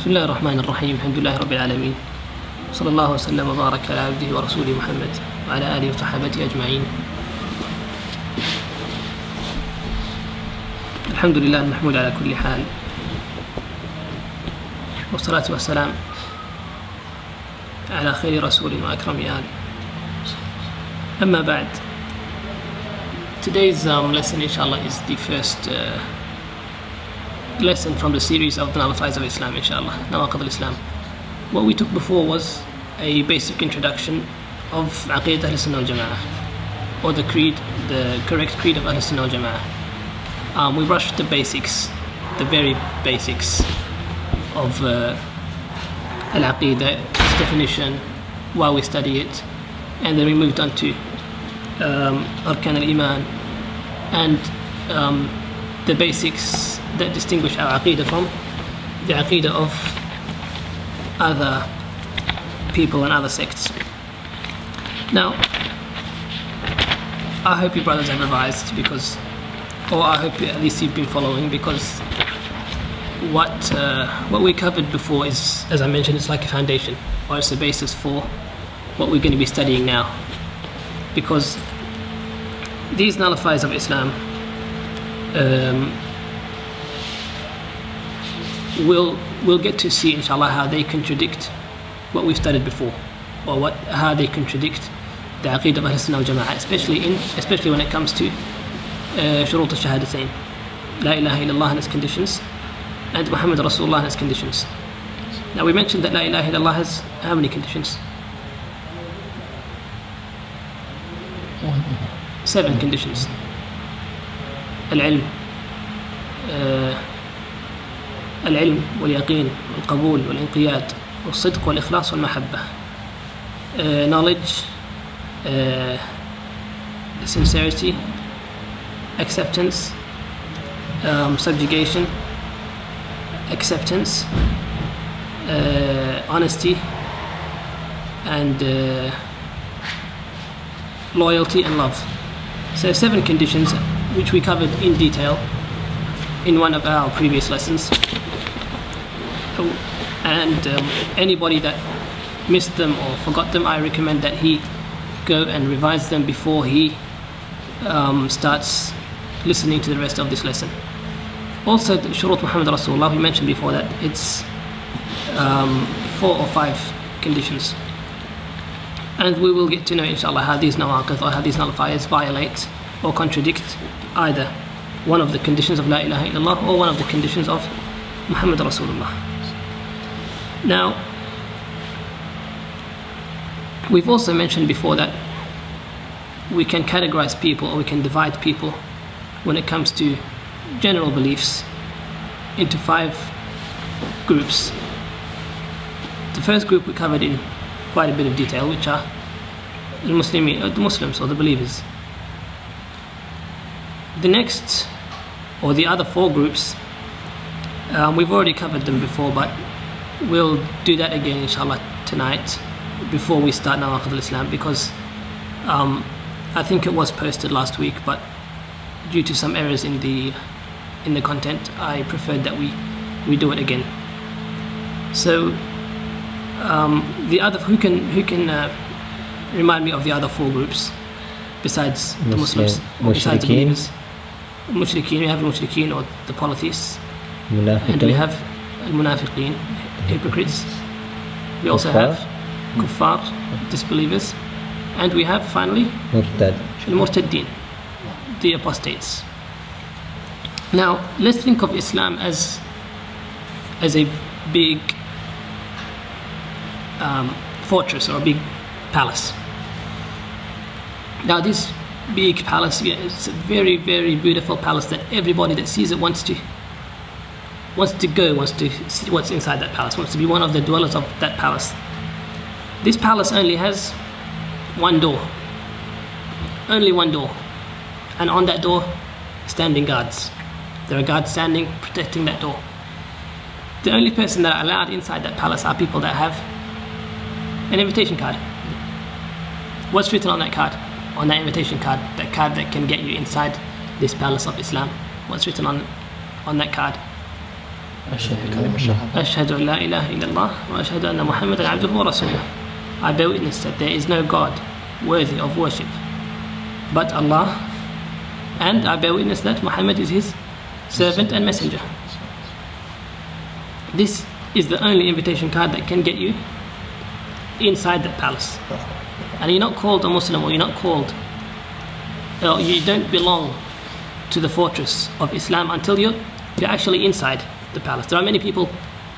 بسم الله الرحمن الرحيم الحمد لله رب العالمين صلى الله وسلم وبارك على عبده ورسوله محمد وعلى آله وصحبه أجمعين. الحمد لله المحمود على كل حال، والصلاة والسلام على خير رسول وأكرم آل. أما بعد, today's lesson inshallah is the first lesson from the series of the Nullifiers of Islam, inshallah, Nawaqid al-Islam. What we took before was a basic introduction of Aqidah Ahl-Sunnah wal-Jama'ah, or the creed, the correct creed of Ahl-Sunnah wal-Jama'ah. We brushed the basics, the very basics of Al-Aqidah, its definition, why we study it, and then we moved on to Arkan al-Iman and the basics that distinguish our Aqidah from the Aqidah of other people and other sects. Now, I hope you brothers have revised, because, or I hope at least you've been following, because what we covered before is, as I mentioned, it's like a foundation, or it's the basis for what we're going to be studying now. Because these nullifiers of Islam we'll get to see inshallah how they contradict what we've studied before, or how they contradict the Aqidah of Ahl-Sunnah wal-Jama'ah, especially when it comes to Shurut al-Shahadatain, La ilaha illallah and its conditions, and Muhammad Rasulullah and its conditions. Now we mentioned that La ilaha illallah has how many conditions? 7 conditions. العلم واليقين والقبول والانقياد والصدق والإخلاص والمحبة. Knowledge, sincerity, acceptance, subjugation, acceptance, honesty, and loyalty and love. So 7 conditions which we covered in detail in one of our previous lessons. And anybody that missed them or forgot them, I recommend that he go and revise them before he starts listening to the rest of this lesson. Also, the Shurut Muhammad Rasulullah, we mentioned before that it's 4 or 5 conditions. And we will get to know inshallah how these nawaqid, or how these nullifiers violate or contradict either one of the conditions of La ilaha illallah or one of the conditions of Muhammad Rasulullah. Now, we've also mentioned before that we can categorize people, or we can divide people when it comes to general beliefs into 5 groups. The first group we covered in quite a bit of detail, which are the Muslims, or the believers. The next, or the other 4 groups, we've already covered them before, but we'll do that again inshallah tonight before we start Nawaqid al-Islam, because I think it was posted last week, but due to some errors in the content, I preferred that we do it again. So the other, who can remind me of the other 4 groups besides the Muslims, besides the believers? Mushrikeen, we have Mushrikeen, or the polytheists, and we have al-Munafiqeen, hypocrites. We also have Kuffar, disbelievers, and we have finally al-Murtaddeen, the apostates. Now let's think of Islam as a big fortress, or a big palace. Now this big palace, it's a very, very beautiful palace that everybody that sees it wants to see what's inside that palace, wants to be one of the dwellers of that palace. This palace only has one door, only one door, and on that door standing guards. There are guards standing protecting that door. The only person that are allowed inside that palace are people that have an invitation card. What's written on that card? On that invitation card, that card that can get you inside this palace of Islam. What's written on that card? أشهد أن لا إله إلا الله وأشهد أن محمدا عبده ورسوله. I bear witness that there is no God worthy of worship but Allah, and I bear witness that Muhammad is his servant and messenger. This is the only invitation card that can get you inside that palace. And you're not called a Muslim, or you're not called, or you don't belong to the fortress of Islam until you're actually inside the palace. There are many people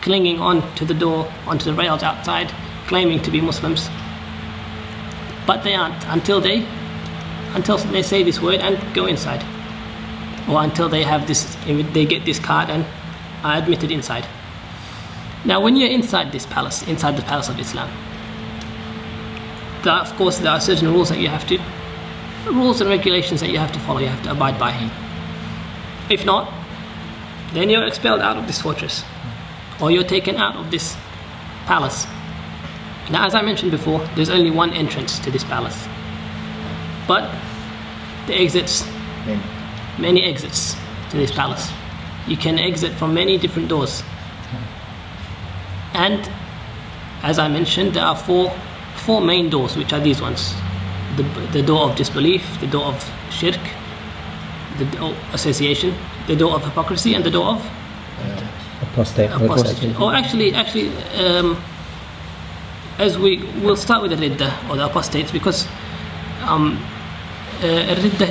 clinging on to the door, onto the rails outside, claiming to be Muslims, but they aren't until they say this word and go inside, or until they have this, they get this card and are admitted inside. Now, when you're inside this palace, inside the palace of Islam, of course there are certain rules that you have to, rules and regulations that you have to follow, you have to abide by. If not, then you're expelled out of this fortress, or you're taken out of this palace. Now, as I mentioned before, there's only one entrance to this palace, but the exits, many exits to this palace. You can exit from many different doors. And as I mentioned, there are four main doors, which are these ones: the door of disbelief, the door of shirk, the door of association, the door of hypocrisy, and the door of apostasy. Or actually, as we'll start with the Riddah, or the apostates, because Riddah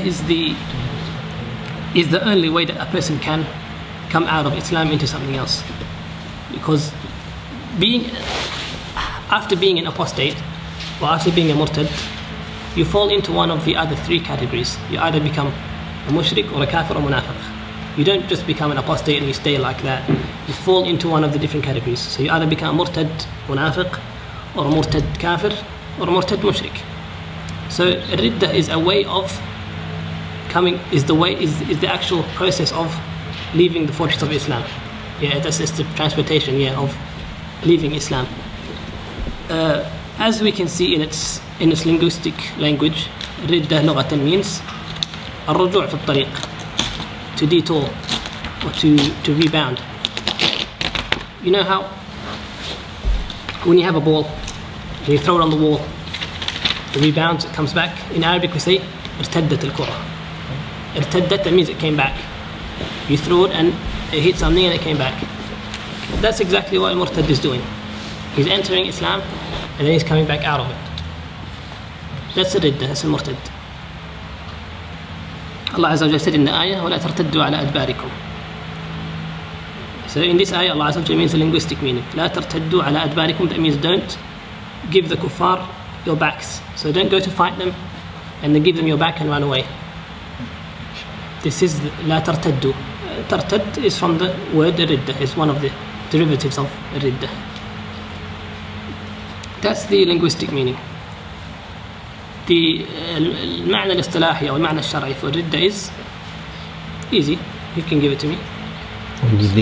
is the only way that a person can come out of Islam into something else. Because after being an apostate, or after being a murtad, you fall into one of the other three categories. You either become a mushrik, or a kafir, or munafiq. You don't just become an apostate and you stay like that. You fall into one of the different categories. So you either become a murtad munafiq, or a murtad kafir, or a murtad mushrik. So Riddah is a way of coming, is the actual process of leaving the fortress of Islam. Yeah, that's just the transportation, yeah, of leaving Islam. As we can see in its linguistic language, Riddah lughatan means الرجوع في الطريق, to detour, or to rebound. You know how when you have a ball and you throw it on the wall, it rebounds, it comes back? In Arabic we say ارتدت الكرة. ارتدت, that means it came back. You threw it and it hit something and it came back. That's exactly what Murtad is doing. He's entering Islam and then he's coming back out of it. That's a Riddah, that's a Murtad. Allah Azza wa Jalla said in the ayah, وَلَا تَرْتَدُّوا عَلَى أَدْبَارِكُمْ. So in this ayah, Allah Azza wa Jalla means a linguistic meaning. لَا تَرْتَدُّوا عَلى أَدْبَارِكُمْ, that means don't give the kuffar your backs. So don't go to fight them and then give them your back and run away. This is لَا تَرْتَدُّوا. Tartad is from the word Riddah, is one of the derivatives of Riddah. That's the linguistic meaning. The المعنى الاصطلاحي أو المعنى الشرعي for Riddah is easy. You can give it to me.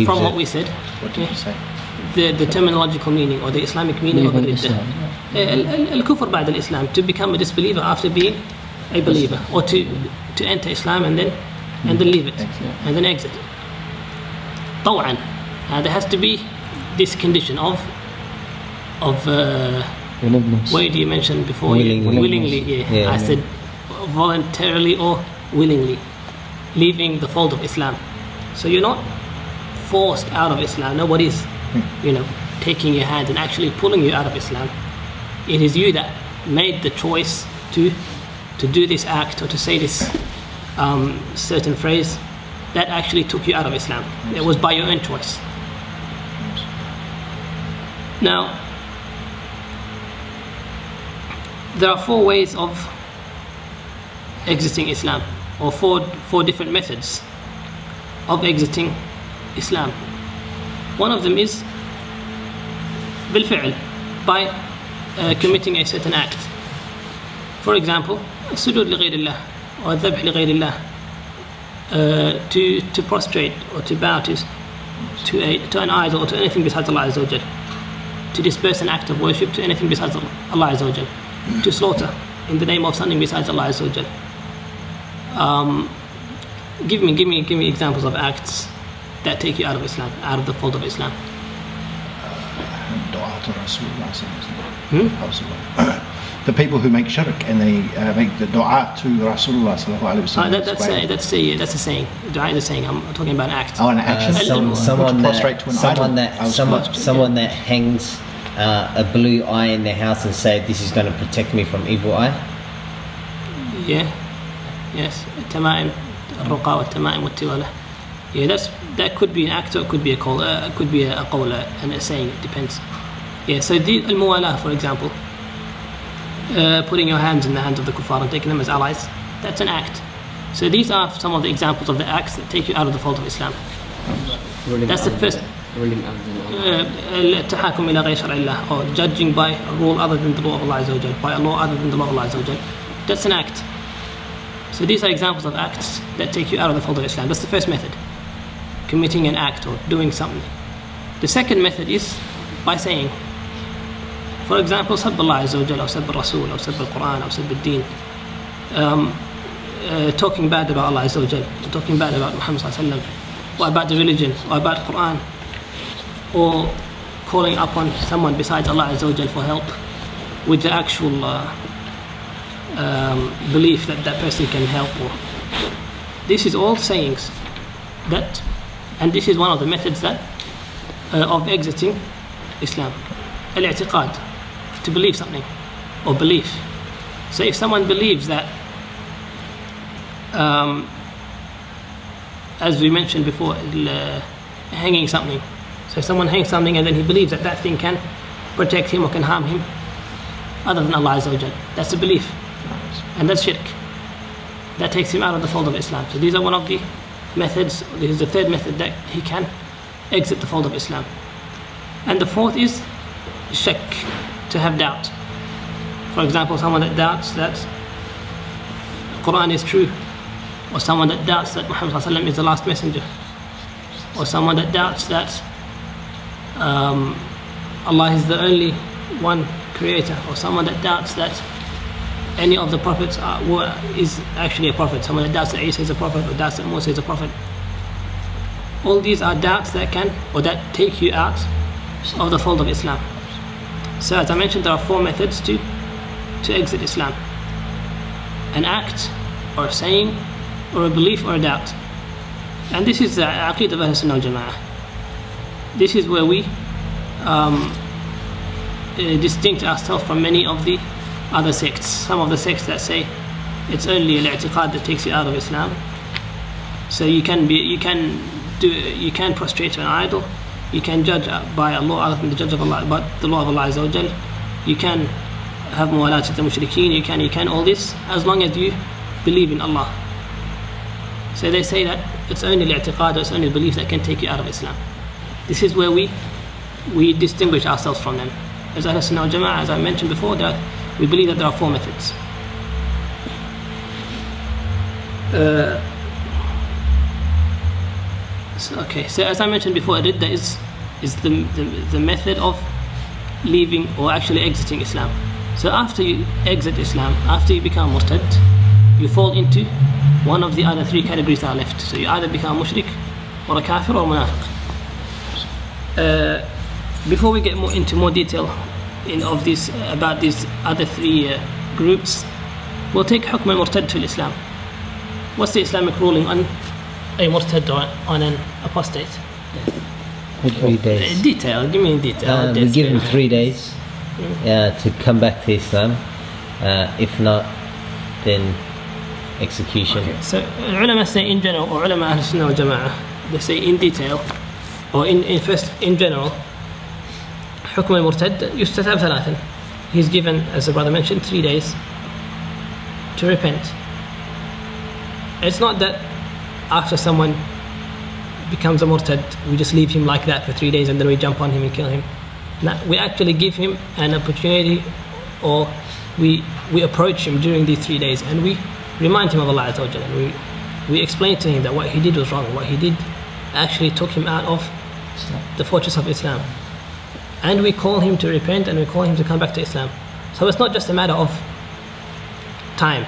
From what we said. What did you say? The terminological meaning, or the Islamic meaning of Riddah. Al-Kufr بعد الإسلام, to become a disbeliever after being a believer, or to enter Islam and then leave it, and then exit. طوعا. There has to be this condition of what did you mention before? Willingly. Yeah. I said voluntarily or willingly leaving the fold of Islam. So you're not forced out of Islam. Nobody's taking your hand and actually pulling you out of Islam. It is you that made the choice to do this act, or to say this certain phrase that actually took you out of Islam. It was by your own choice. Now, there are four ways of exiting Islam, or four different methods of exiting Islam. One of them is بالفعل, by committing a certain act. For example, السجود لغير الله, or الذبح لغير الله, to prostrate or to bow to an idol or to anything besides Allah Azza wa Jal, to disperse an act of worship to anything besides Allah Azza wa Jal, to slaughter in the name of something besides Allah Azza wa Jal. Give me examples of acts that take you out of Islam, out of the fold of Islam? The people who make shirk and they make the dua to Rasulullah sallallahu alaihi wasallam. That's a saying. Dua is a saying. I'm talking about an act. Oh, an action. Someone that hangs a blue eye in their house and say, "This is going to protect me from evil eye." Yeah. Yes. Tamaim, الرقى والتمائم والتوالة. Yeah, that could be an act or it could be a call. Could be a qawla and a saying. It depends. Yeah. So the al-muwalah, for example. Putting your hands in the hands of the kuffar and taking them as allies, that's an act. So these are some of the examples of the acts that take you out of the fold of Islam. That's the first. التحاكم إلى غير شرع الله, or judging by a rule other than the law of Allah Azza wa Jal, by a law other than the law of Allah Azza wa Jal. That's an act. So these are examples of acts that take you out of the fold of Islam. That's the first method, committing an act or doing something. The second method is by saying, for example, سب الله عز وجل أو سب الرسول أو سب القرآن أو سب الدين, talking bad about Allah Azza wa Jal, talking bad about Muhammad صلى الله عليه وسلم, or about the religion, or about Quran, or calling upon someone besides Allah Azza wa Jal for help with the actual belief that that person can help. Or this is all sayings that, and this is one of the methods that of exiting Islam. Al-i'tiqad, to believe something, or belief. So if someone believes that, as we mentioned before, hanging something. So if someone hangs something and then he believes that that thing can protect him or can harm him other than Allah Azza wa Jal, that's a belief. And that's shirk. That takes him out of the fold of Islam. So these are one of the methods. This is the third method that he can exit the fold of Islam. And the fourth is shirk, to have doubt. For example, someone that doubts that Quran is true, or someone that doubts that Muhammad ﷺ is the last messenger, or someone that doubts that Allah is the only one creator, or someone that doubts that any of the prophets is actually a prophet, someone that doubts that Isa is a prophet, or doubts that Musa is a prophet. All these are doubts that can, or that take you out of the fold of Islam. So as I mentioned, there are four methods to exit Islam: an act, or a saying, or a belief, or a doubt. And this is the Aqeedah of Ahl Sunnah wal Jama'ah. This is where we distinct ourselves from many of the other sects. Some of the sects that say it's only al-i'tiqad that takes you out of Islam. So you can prostrate to an idol, you can judge by a law other than the judge of Allah, but the law of Allah Azza wa Jal. You can have muwalat with the mushrikeen, you can all this, as long as you believe in Allah. So they say that it's only al-i'tiqad, it's only belief that can take you out of Islam. This is where we distinguish ourselves from them. As Ahl Sunnah wal Jama'ah, as I mentioned before, that we believe that there are four methods. So as I mentioned before, Riddah is the method of leaving or actually exiting Islam. So after you exit Islam, after you become murtad, you fall into one of the other three categories that are left. So you either become mushrik, or a kafir, or a munafiq. Before we get into more detail about these other three groups, we'll take hukm al-murtad to Islam. What's the Islamic ruling on a murtad or on an apostate? 3 days. Detail, give me detail. We give him 3 days to come back to Islam. If not, then execution. Okay. So ulama say in general, or ulama Ahl Sunnah wal Jama'ah, they say in detail, or in general, حكم المرتد يستتاب ثلاثا. He's given, as the brother mentioned, 3 days to repent. It's not that after someone becomes a murtad, we just leave him like that for 3 days and then we jump on him and kill him. No, we actually give him an opportunity, or we approach him during these 3 days and we remind him of Allah Azza wa Jalla, and we explain to him that what he did was wrong, what he did actually took him out of the fortress of Islam. And we call him to repent, and we call him to come back to Islam. So it's not just a matter of time.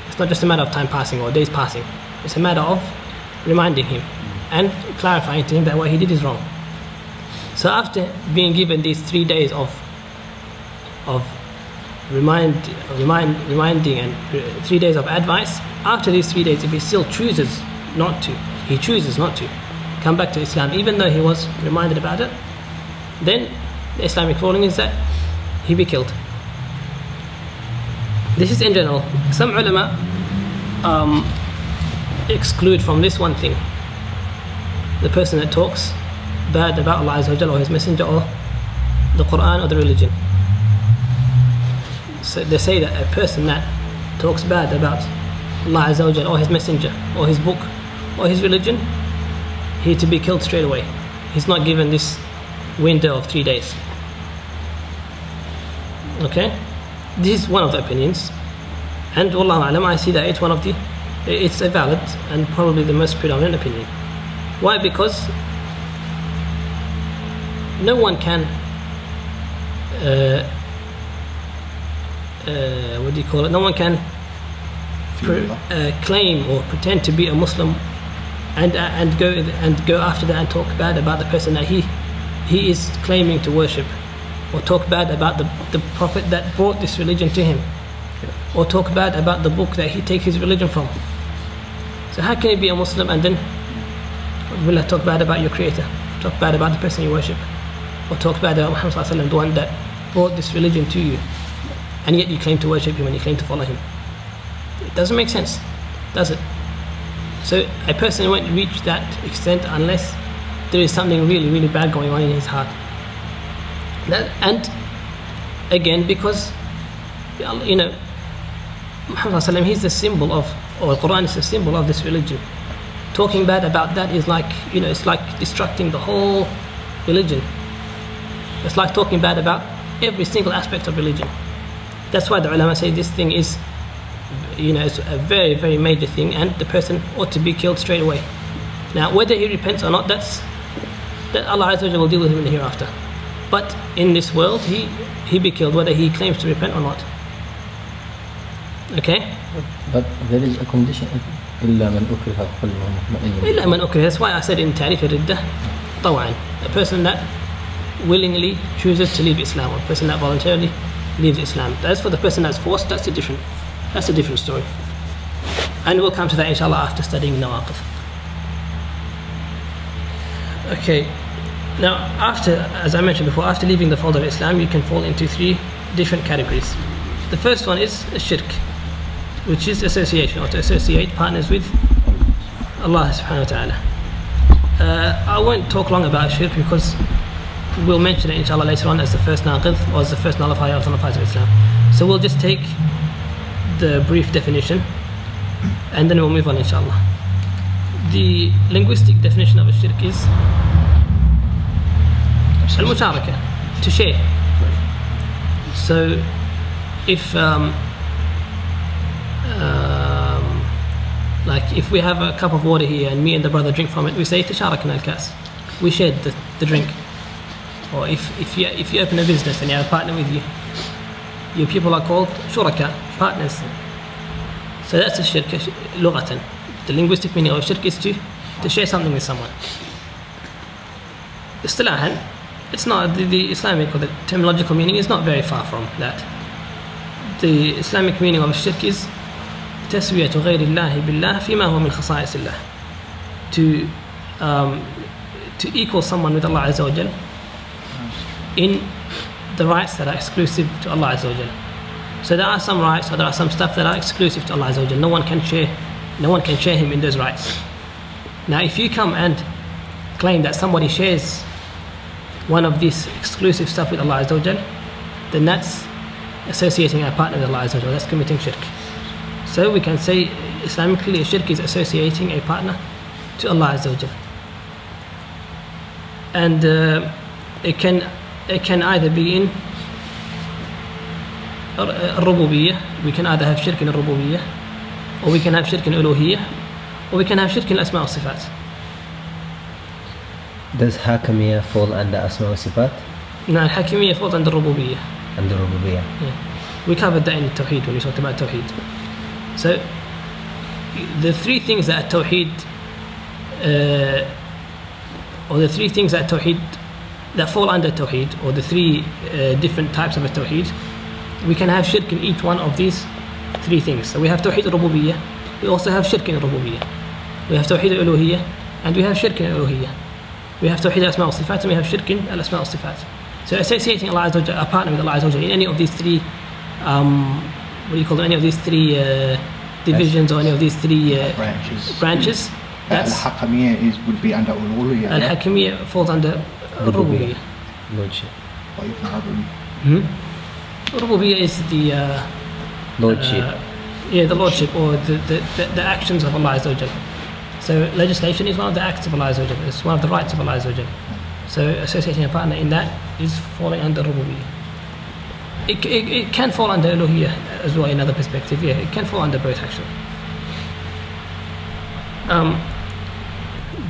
It's not just a matter of time passing or days passing. It's a matter of reminding him. and clarifying to him that what he did is wrong. So after being given these 3 days of reminding and 3 days of advice, after these 3 days, if he still chooses not to come back to Islam, even though he was reminded about it, then the Islamic ruling is that he be killed. This is in general. Some ulama exclude from this one thing: the person that talks bad about Allah Azza wa Jalla or His Messenger or the Quran or the religion. So they say that a person that talks bad about Allah Azza wa Jalla or His Messenger or His book or His religion, he to be killed straight away. He's not given this window of 3 days. Okay, this is one of the opinions, and Wallahu Alam, I see that it's a valid and probably the most predominant opinion. Why? Because no one can no one can claim or pretend to be a Muslim and go after that and talk bad about the person that he is claiming to worship, or talk bad about the Prophet that brought this religion to him, or talk bad about the book that he takes his religion from. So how can you be a Muslim and then will I talk bad about your creator, talk bad about the person you worship, or talk bad about Muhammad sallallahu alaihi wasallam, the one that brought this religion to you, and yet you claim to worship him and you claim to follow him? It doesn't make sense, does it? So a person won't reach that extent unless there is something really, really bad going on in his heart. And again, because Muhammad sallallahu alaihi wasallam, he's the symbol of, or the Quran is the symbol of this religion. Talking bad about that is like, it's like destructing the whole religion. It's like talking bad about every single aspect of religion. That's why the ulama say this thing is, it's a very, very major thing, and the person ought to be killed straight away. Now, whether he repents or not, that Allah Azza wa Jalla will deal with him in the hereafter. But in this world, he be killed, whether he claims to repent or not. Okay? But there is a condition. إلا من أكره قلبه مطمئن. إلا من أكره. That's why I said in تعريف الردة طوعا. A person that willingly chooses to leave Islam, or a person that voluntarily leaves Islam. As for the person that's forced, that's a different story. And we'll come to that inshallah after studying Nawaqif. Okay. Now, as I mentioned before, after leaving the fold of Islam, you can fall into 3 different categories. The first one is Shirk, which is association, or to associate partners with Allah subhanahu wa ta'ala. I won't talk long about Shirk because we'll mention it inshallah later on as the first naqid, or as the first nullifier of the nullifiers of Islam. So we'll just take the brief definition and then we'll move on inshallah. The linguistic definition of a shirk is al-musharaka, to share. So if like if we have a cup of water here and me and the brother drink from it, we say tasharakna al-kas, we shared the drink. Or if you open a business and you have a partner with you, your people are called shuraka, partners. So that's a shirk lughatan. The linguistic meaning of shirk is to share something with someone. Istilahan, it's not the Islamic or the terminological meaning is not very far from that. The Islamic meaning of shirk is تسوية غير الله بالله فيما هو من خصائص الله. To equal someone with Allah Azza wa Jal in the rights that are exclusive to Allah Azza wa Jal. So there are some rights, or there are some stuff that are exclusive to Allah Azza wa Jal. No one can share him in those rights. Now if you come and claim that somebody shares one of these exclusive stuff with Allah Azza wa Jal, then that's associating a partner with Allah Azza wa Jal. That's committing shirk. So we can say Islamically a shirk is associating a partner to Allah Azza wa Jal. And it can either be in rububiyyah, we can either have shirk in rububiyyah, or we can have shirk in uluhiyyah, or we can have shirk in asma wa sifat. Does hakimiyya fall under asma wa sifat? No, hakimiyya falls under rububiyyah. Under rububiyyah. Yeah. We covered that in Tawheed when we talked about Tawheed. So the 3 things that Tawheed or the three things that Tawheed, that fall under Tawheed, or the three different types of a Tawheed, we can have shirk in each one of these three things. So we have Tawheed al-Rububiyyah, we also have shirk in al-Rububiyyah. We have Tawheed al-Uluhiyyah, and we have shirk in al-Uluhiyyah. We have Tawheed al-Asma' wa-Sifat, and we have shirk in al-Asma' wa-Sifat. So associating Allah Azza wa Jalla, a partner with Allah Azza wa Jalla in any of these three, what do you call them, any of these three divisions, or any of these three branches. Al-Hakamiyyah would be under Uluhiyyah. Al-Hakimiyyah falls under Rububiyyah. Lordship. Rububiyyah is the Lordship. the lordship, or the actions of Allah Azza wa Jalla. So legislation is one of the acts of Allah Azza wa Jalla. It's one of the rights of Allah Azza wa Jalla. So associating a partner in that is falling under Rububiyyah. It can fall under Uluhiyyah as well, in another perspective. Yeah, it can fall under both actually.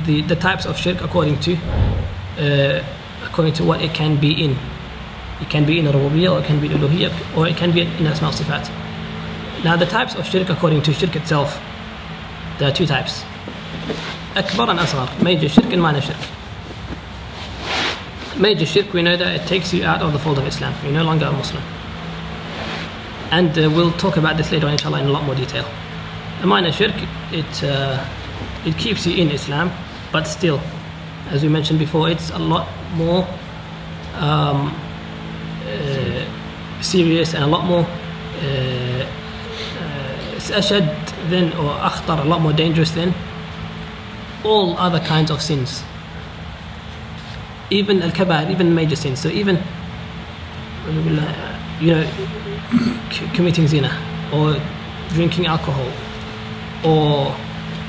The types of shirk according to what it can be in. It can be in Rububiyyah, or it can be in Uluhiyyah, or it can be in Asma' Sifat. Now the types of shirk according to shirk itself, there are two types. Akbar and Asghar, major shirk and minor shirk. Major shirk, we know that it takes you out of the fold of Islam. You're no longer a Muslim. And we'll talk about this later on, inshallah, in a lot more detail. A minor shirk, it keeps you in Islam, but still, as we mentioned before, it's a lot more serious and a lot more ashad than, or akhtar, a lot more dangerous than all other kinds of sins. Even al-kabair, even major sins. So even, committing zina, or drinking alcohol, or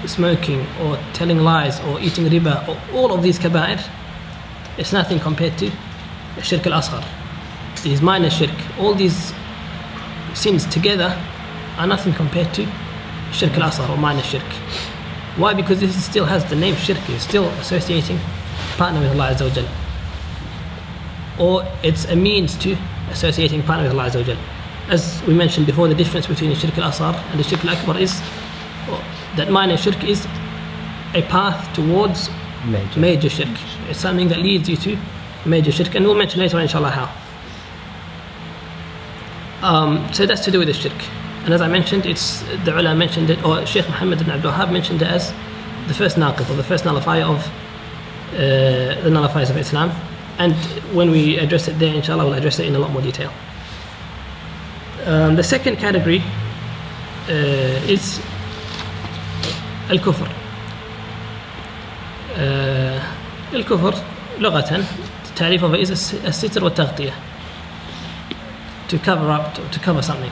smoking, or telling lies, or eating riba, or all of these kabair, it's nothing compared to shirk al-asghar. These minor shirk, all these sins together are nothing compared to shirk al-asghar, or minor shirk. Why? Because this still has the name shirk. It's still associating partner with Allah Azza wa Jal, or it's a means to associating partner with Allah Azza wa Jal. As we mentioned before, the difference between the shirk al-asghar and the shirk al-akbar is that minor shirk is a path towards major shirk. It's something that leads you to major shirk, and we'll mention later on, inshallah, how. So that's to do with the shirk. And as I mentioned, it's the ulama mentioned it, or Sheikh Muhammad ibn Abdul Wahhab mentioned it as the first naqid, or the first nullifier of the nullifiers of Islam. And when we address it there, inshallah, we'll address it in a lot more detail. The second category is al-kufr. Al-kufr, لغة, تعريف of it is الستر والتغطية, to cover up, to cover something.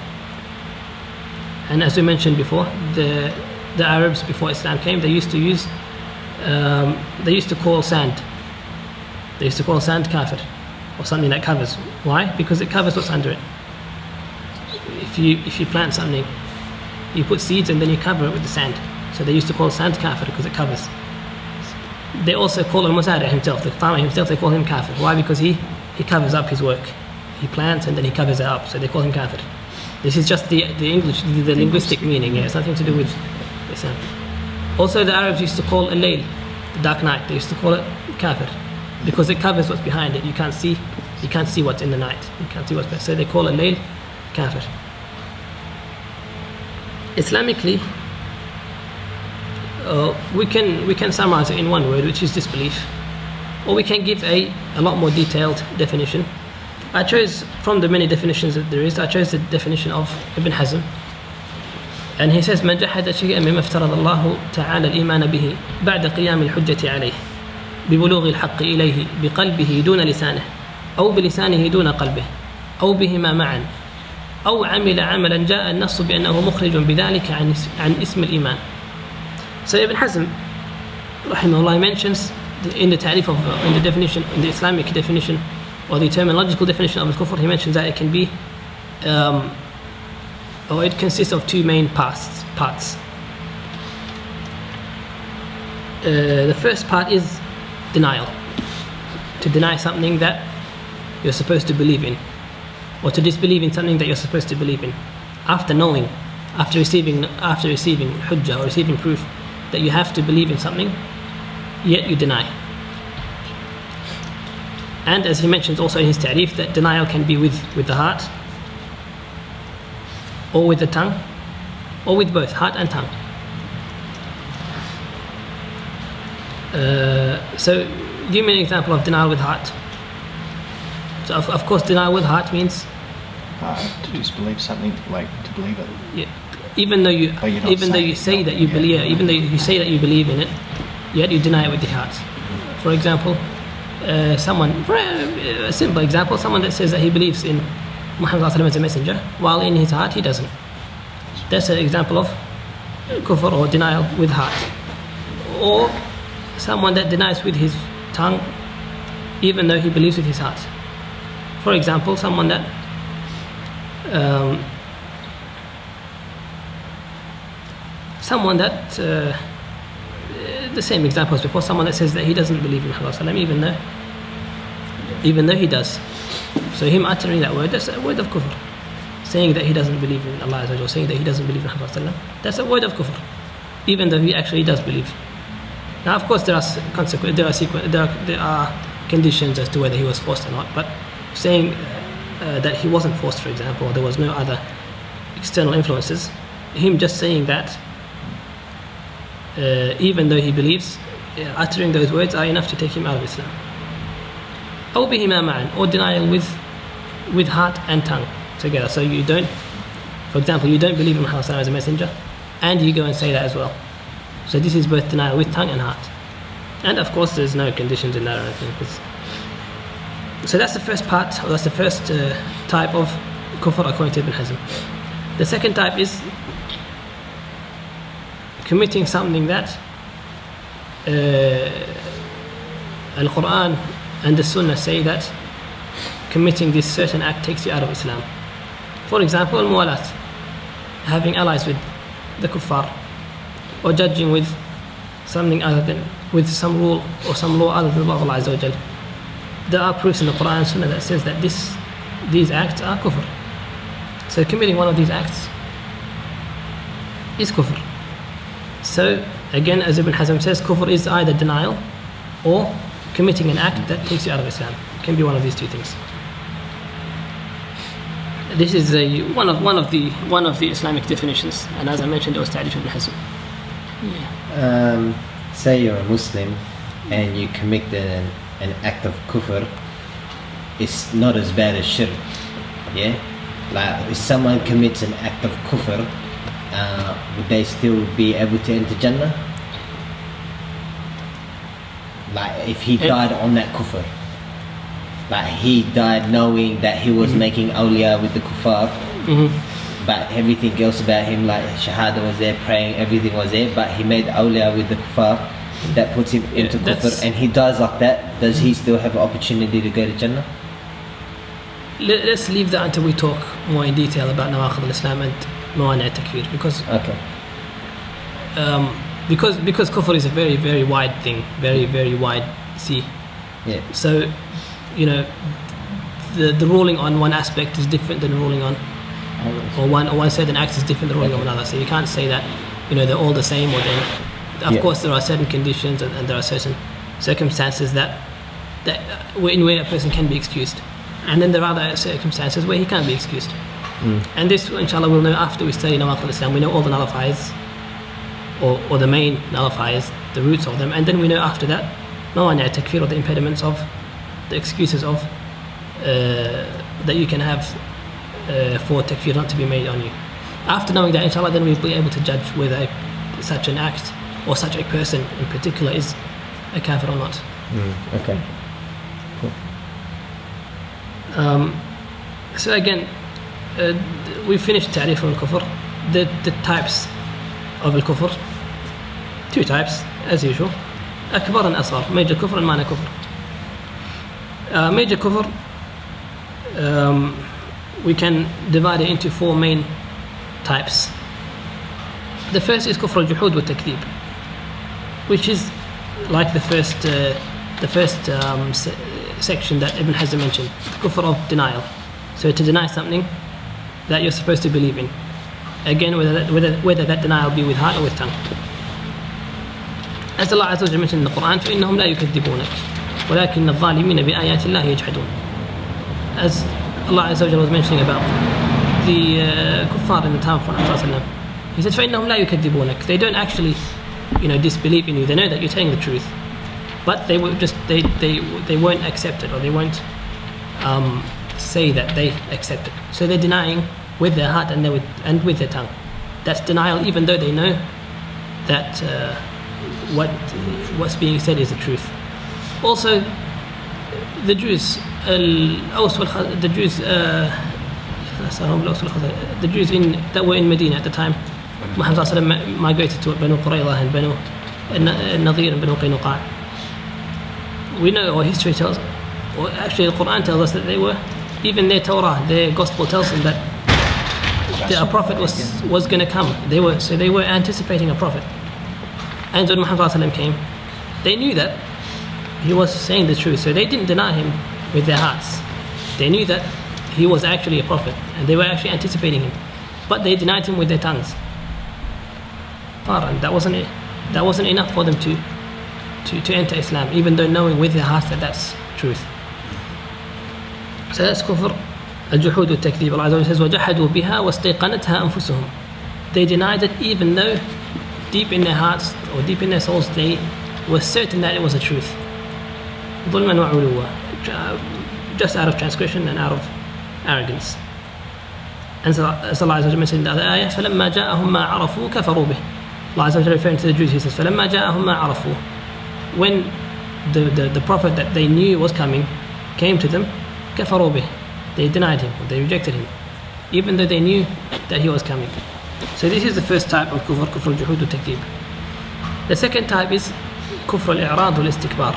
And as we mentioned before, the Arabs before Islam came, they used to use, they used to call sand. They used to call sand kafir, or something that covers. Why? Because it covers what's under it. If you plant something, you put seeds and then you cover it with the sand. So they used to call sand kafir because it covers. They also call al-Muzari himself, the farmer himself, they call him kafir. Why? Because he covers up his work. He plants and then he covers it up, so they call him kafir. This is just the English, the linguistic meaning. It's nothing to do with Islam. Also, the Arabs used to call al-layl, the dark night, they used to call it kafir, because it covers what's behind it. You can't see what's in the night. You can't see what's behind. So they call al-layl kafir. Islamically, we can summarize it in one word, which is disbelief, or we can give a lot more detailed definition. I chose, from the many definitions that there is, I chose the definition of Ibn Hazm, and he says: من جحد شيئا مما افترض الله تعالى الإيمان به بعد قيام الحجة عليه ببلوغ الحق إليه بقلبه دون لسانه أو بلسانه دون قلبه أو بهما معا أو عمل عملا جاء النص بأنه مخرج بذلك عن اسم الإيمان. So Ibn Hazm rahimahullah mentions in the ta'rif of, in the definition, in the Islamic definition, or the terminological definition of al-kufr, he mentions that it can be, or it consists of two main parts. The first part is denial, to deny something that you're supposed to believe in, or to disbelieve in something that you're supposed to believe in, after knowing, after receiving hujjah, or receiving proof that you have to believe in something, yet you deny. And as he mentions also in his ta'rif, that denial can be with the heart, or with the tongue, or with both heart and tongue. So give me an example of denial with heart. So of course denial with heart means to disbelieve something, like to believe it. Yeah, even though you say that you believe, even though you say that you believe in it, yet you deny it with the heart. For example, a simple example, someone that says that he believes in Muhammad as a messenger, while in his heart he doesn't. That's an example of kufr or denial with heart. Or someone that denies with his tongue, even though he believes with his heart. For example, someone that the same example as before, someone that says that he doesn't believe in Muhammad even though he does. So him uttering that word, that's a word of kufr. Saying that he doesn't believe in Allah, or saying that he doesn't believe in Muhammad, that's a word of kufr, even though he actually does believe. Now, of course, there are conditions as to whether he was forced or not. But saying that he wasn't forced, for example, or there was no other external influences, him just saying that, even though he believes, uttering those words are enough to take him out of Islam. Or bihima ma'an, or denial with heart and tongue together. So you don't, for example, you don't believe in Muhammad as a messenger, and you go and say that as well. So this is both denial with tongue and heart. And of course there's no conditions in that or anything. So that's the first part, or that's the first type of kufr according to Ibn Hazm. The second type is committing something that Al-Quran and the Sunnah say that committing this certain act takes you out of Islam. For example, al-muwalat, having allies with the kuffar, or judging with something other than, with some rule or some law other than Allah Azza wa Jal. There are proofs in the Quran and Sunnah that says that these acts are kufr. So committing one of these acts is kufr. So again, as Ibn Hazm says, kufr is either denial or committing an act that takes you out of Islam. It can be one of these two things. This is one of the Islamic definitions, and as I mentioned, it was Ta'rif Ibn Hazm. Yeah. Say you're a Muslim and you commit an act of kufr, it's not as bad as shirk. Yeah? Like if someone commits an act of kufr, would they still be able to enter Jannah? Like if he died on that kufr, like he died knowing that he was making awliya with the kuffar, but everything else about him, like shahada was there, praying, everything was there, but he made awliya with the kuffar, that puts him into kufr, and he dies like that, does he still have an opportunity to go to Jannah? Let's leave that until we talk more in detail about Nawaqid al-Islam and Mawani' al-Takfir, because because kufr is a very, very wide thing, very, very wide sea. Yeah. So, you know, the ruling on one aspect is different than ruling on, or one certain act is different than ruling on another. So you can't say that, you know, they're all the same, or of course there are certain conditions and there are certain circumstances that in where a person can be excused, and then there are other circumstances where he can't be excused. And this, inshallah, we'll know after we study Nawaqid al-Islam. We know all the nullifiers, or the main nullifiers, the roots of them, and then we know after that Mawani' al-Takfir, or the impediments of, the excuses of that you can have for takfir not to be made on you. After knowing that, inshallah, then we'll be able to judge whether such an act or such a person in particular is a kafir or not. Okay. Cool. So again, we finished Ta'rif al-Kufr, the types of al-Kufr. Two types, as usual: Akbar and Asghar, major kufr and minor kufr. Major kufr, we can divide it into four main types. The first is kufr al-juhud wa takdhib, which is like the first section that Ibn Hazm mentioned, kufr of denial. So to deny something that you're supposed to believe in. Again, whether that denial be with heart or with tongue. As Allah Azza wa Jalla mentioned in the Quran, فإنهم لا يكذبونك ولكن الظالمين بآيات الله يجحدون. As Allah Azza wa Jalla was mentioning about the kuffar in the time of Prophet, he said فإنهم لا يكذبونك. They don't actually, disbelieve in you. They know that you're telling the truth, but they were just they won't accept it, or they won't say that they accept it. So they're denying with their heart and with their tongue. That's denial, even though they know that what's being said is the truth. Also, the Jews, the Jews that were in Medina at the time, Muhammad ﷺ migrated to Banu Qurayza and Banu Nadir and Banu Qaynuqa. We know, or history tells, or actually the Quran tells us that they were, even their Torah, their Gospel tells them that a prophet was going to come. They were anticipating a prophet. And when Muhammad ﷺ came, they knew that he was saying the truth, so they didn't deny him with their hearts. They knew that he was actually a prophet, and they were actually anticipating him, but they denied him with their tongues. And that wasn't enough for them to enter Islam, even though knowing with their hearts that that's truth. So that's kufr, al-juhud al-takdhib. Allah Azza wa Jalla says, وَجَحَدُوا بِهَا وَاسْتَيْقَنَتْهَا أَنفُسُهُم. They denied it even though deep in their hearts or deep in their souls they were certain that it was a truth. ظُلْمًا وَعُلُوًّا, just out of transgression and out of arrogance. And so, as Allah Azza wa Jalla mentioned in the other ayah, فَلَمَّا جَاءَهُم مَّا عَرَفُوا كَفَرُوا بِهِ. Allah Azza wa Jalla referring to the Jews, he says, فَلَمَّا جَاءَهُم مَّا عَرَفُوا. When the prophet that they knew was coming came to them, كَفَرُوا بِهِ. They denied him, or they rejected him, even though they knew that he was coming. So this is the first type of kufr, kufr al-juhud al-takdhib. The second type is kufr al-i'rad wal-istikbar.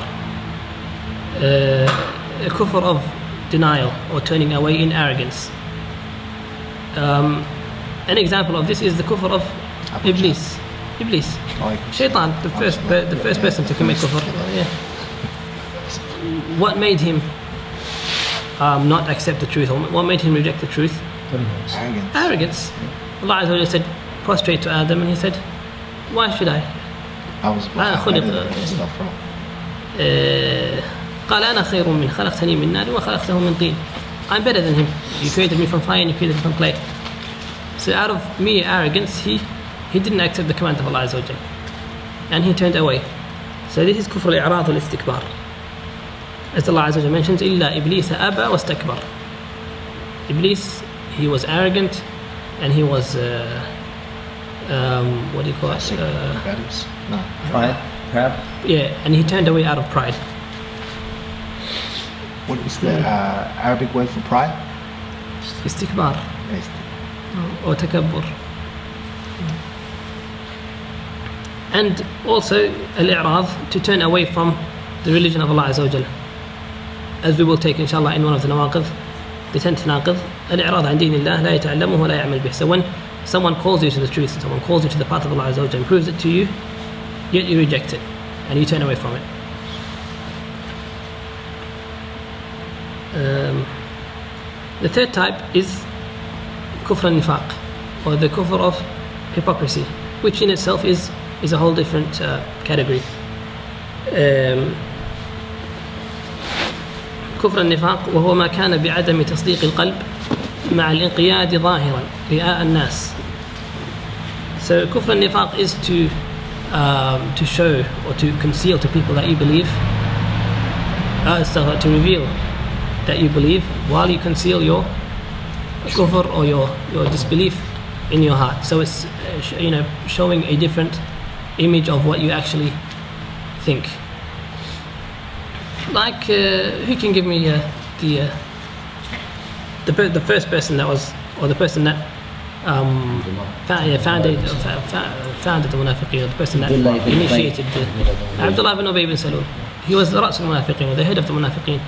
A kufr of denial or turning away in arrogance. An example of this is the kufr of Iblis. Shaitan, the first person to commit kufr. Yeah. What made him not accept the truth, or what made him reject the truth? Arrogance. Allah Azza wa Jalla said, prostrate to Adam, and he said, why should I? قال أنا خير من خلقتني من نار وخلقته من طين. I'm better than him. You created me from fire and you created me from clay. So out of mere arrogance, he didn't accept the command of Allah Azza wa Jalla, and he turned away. So this is kufr al-i'rad wal-istikbar. As Allah Azza wa Jalla mentions, إِلَّا إِبْلِيسَ أَبَى وَاسْتَكْبَرَ. Iblis, he was arrogant, and he was what do you call it? Proud. Yeah, and he turned away out of pride. What is the Arabic word for pride? Istikbar. Or takabbur. And also al-i'rad, to turn away from the religion of Allah Azza wa Jalla, as we will take inshallah in one of the nawaqidh, the 10th naqidh, al-i'rad an dinillah la yata'allamuhu wa la ya'mal bih. So when someone calls you to the truth, someone calls you to the path of Allah Azza wa Jalla and proves it to you, yet you reject it and you turn away from it. The third type is kufr al-nifaq, or the kufr of hypocrisy, which in itself is a whole different category. كفر النفاق وهو ما كان بعدم تصديق القلب مع الانقياد ظاهرا رئاء الناس. So كفر النفاق is to show or to conceal to people that you believe, to reveal that you believe while you conceal your kufr or your disbelief in your heart. So it's showing a different image of what you actually think. Like, who can give me the first person that was, or the person that founded the Munafiqeen, or the person that initiated Abdullah ibn Ubay ibn Salul. He was the Ra's al-Munafiqeen, or the head of the Munafiqeen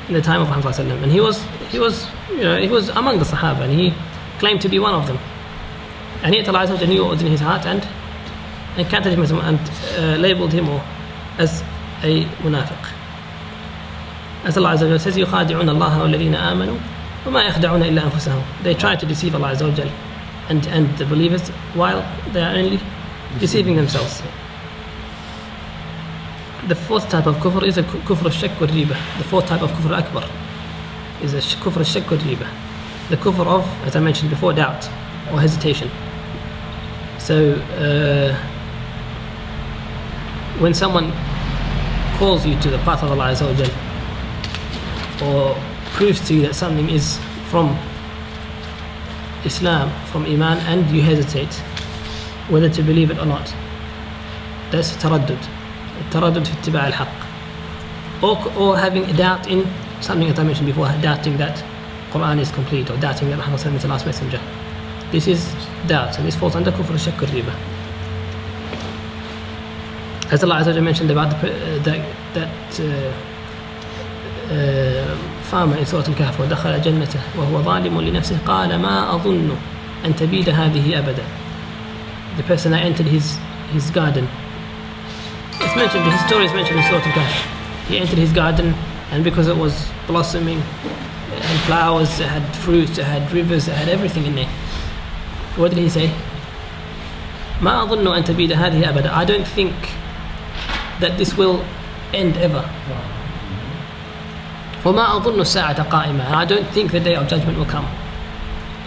in the time of Muhammad sallallahu alaihi wasallam, and he was among the Sahaba, and he claimed to be one of them. And yet Allah knew what was in his heart and counted him and labeled him as a munafiq. As Allah Azza wa Jalla says, يُخَادِعُونَ اللَّهَ وَالَّذِينَ آمَنُوا وَمَا يَخْدَعُونَ إِلَّا أَنفُسَهُم. They try to deceive Allah Azza wa Jalla and the believers while they are only deceiving themselves. The fourth type of kufr is a kufr al-shak wa riba. The fourth type of kufr akbar is a kufr al-shak wa riba. The kufr of, as I mentioned before, doubt or hesitation. So when someone calls you to the path of Allah Azza wa Jal, or proves to you that something is from Islam, from Iman, and you hesitate whether to believe it or not, that's taraddud. Taraddud fi ittiba' al-haqq. Or having a doubt in something that I mentioned before, doubting that Quran is complete, or doubting that Muhammad is the last messenger. This is doubt, and this falls under kufr al-shak riba. As Allah Azza wa Jalla mentioned about that farmer in Surah Al-Kahf, وَدَخَلَ جَنَّتَهُ وَهُوَ ظَالِمٌ لِنَفْسِهِ قَالَ مَا أَظُنُّ أَن تَبِيدَ هَذِهِ أَبَدًا. The person that entered his garden. It's mentioned, his story is mentioned in Surah Al-Kahf. He entered his garden, and because it was blossoming, it had flowers, it had fruits, it had rivers, it had everything in there. What did he say? مَا أَظُنُّ أَن تَبِيدَ هَذِهِ أَبَدًا. I don't think that this will end ever. وَمَا أَظُنُّ السَّاعَةَ قَائِمَةً. I don't think the day of judgment will come.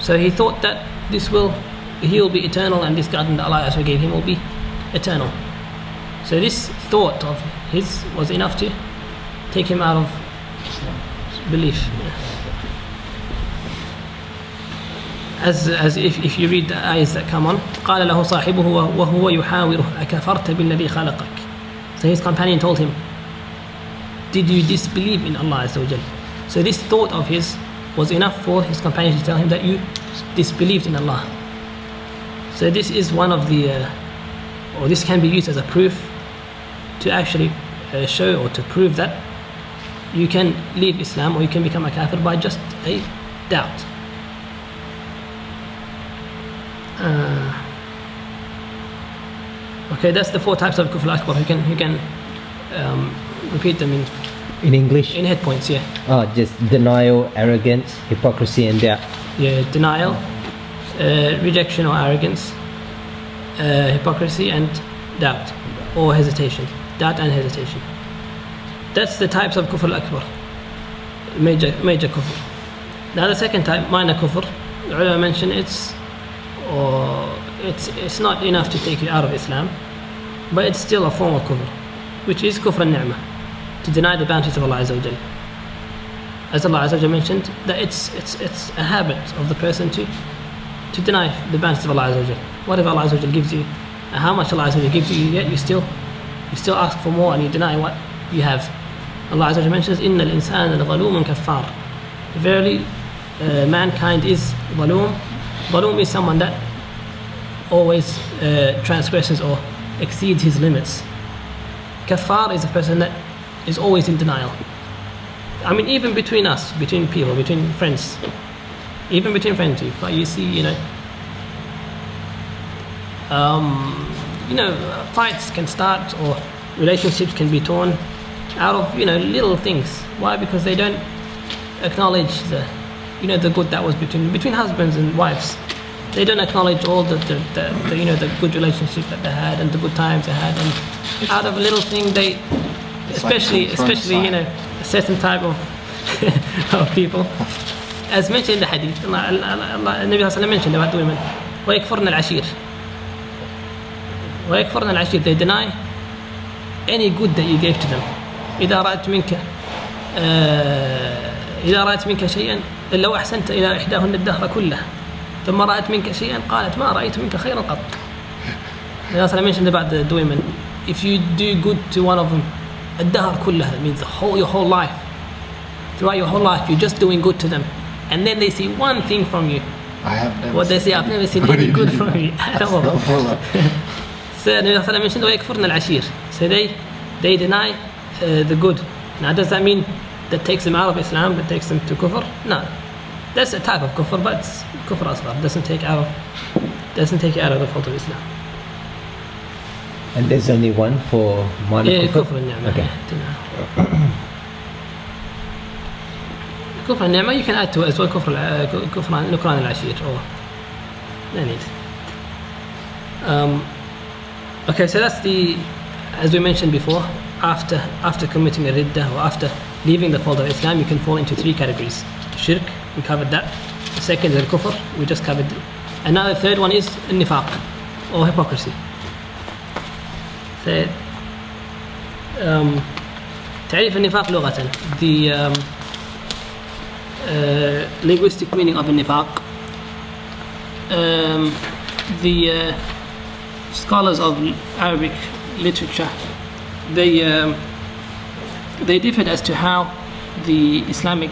So he thought that he will be eternal, and this garden that Allah gave him will be eternal. So this thought of his was enough to take him out of belief. As if you read the ayahs that come on, قال له صاحبه وهو يحاوره أكفرت بالذي خلقك. So his companion told him, did you disbelieve in Allah Azza wa Jal? So this thought of his was enough for his companion to tell him that you disbelieved in Allah. So this is one of the, or this can be used as a proof to actually show or to prove that you can leave Islam or you can become a kafir by just a doubt. Okay, that's the four types of kufr akbar. You can repeat them in English. In head points, yeah. Oh, just denial, arrogance, hypocrisy, and doubt. Yeah, denial, rejection or arrogance, hypocrisy, and doubt or hesitation. Doubt and hesitation. That's the types of kufr akbar. Major kufr. Now the second type, minor kufr, the ulama mentioned it's not enough to take you out of Islam, but it's still a form of kufr, which is kufr al-ni'mah, to deny the bounties of Allah Azza wa Jal. As Allah Azza wa Jal mentioned, that it's a habit of the person to deny the bounties of Allah Azza wa Jal. Whatever Allah Azza wa Jal gives you, and how much Allah Azza wa Jal gives you, yet you still ask for more and you deny what you have. Allah Azza wa Jal mentions, إِنَّ الْإِنسَانَ لَظَلُومٌ كَفَّارٌ. Verily, mankind is ظلوم. ظلوم is someone that always transgresses or exceeds his limits. Kafar is a person that is always in denial. I mean, even between us, between people, between friends, even between friends, you see, fights can start or relationships can be torn out of little things. Why? Because they don't acknowledge the good that was between husbands and wives. They don't acknowledge all the good relationship that they had and the good times they had, and out of a little thing they, especially a certain type of of people, as mentioned in the hadith, Nabi Sallallahu mentioned about the women, وَيَكْفُرْنَ الْعَشِيرِ. They deny any good that you gave to them. إذا رأت منك شيئا لو أحسنت إلى إحداهن الدهر كله ثم رأت منك شيئا قالت ما رأيت منك خيرا قط. I mentioned about the women. If you do good to one of them, الدهر كله means your whole life. Throughout your whole life, you're just doing good to them, and then they see one thing from you. They say, I've never seen any good from you at all. So Nabi mentioned وَيَكْفُرْنَ الْعَشِيرِ. So they deny the good. Now does that mean that takes them out of Islam, that takes them to kufr? No. That's a type of kufr, but it's kufr asghar. Doesn't take you out of the fold of Islam. And there's only one for minor kufr al-ni'mah. Okay. Kufr al-ni'mah, you can add to it as well kufr nukran al-ashir, or no need. Okay, so that's as we mentioned before, after committing a Riddah or after leaving the fold of Islam, you can fall into 3 categories. Shirk, we covered that. The second is Kufr, we just covered it. And now the third one is Nifaq or hypocrisy. So, تعريف النفاق لغة, the linguistic meaning of النفاق. The scholars of Arabic literature, they differed as to how the Islamic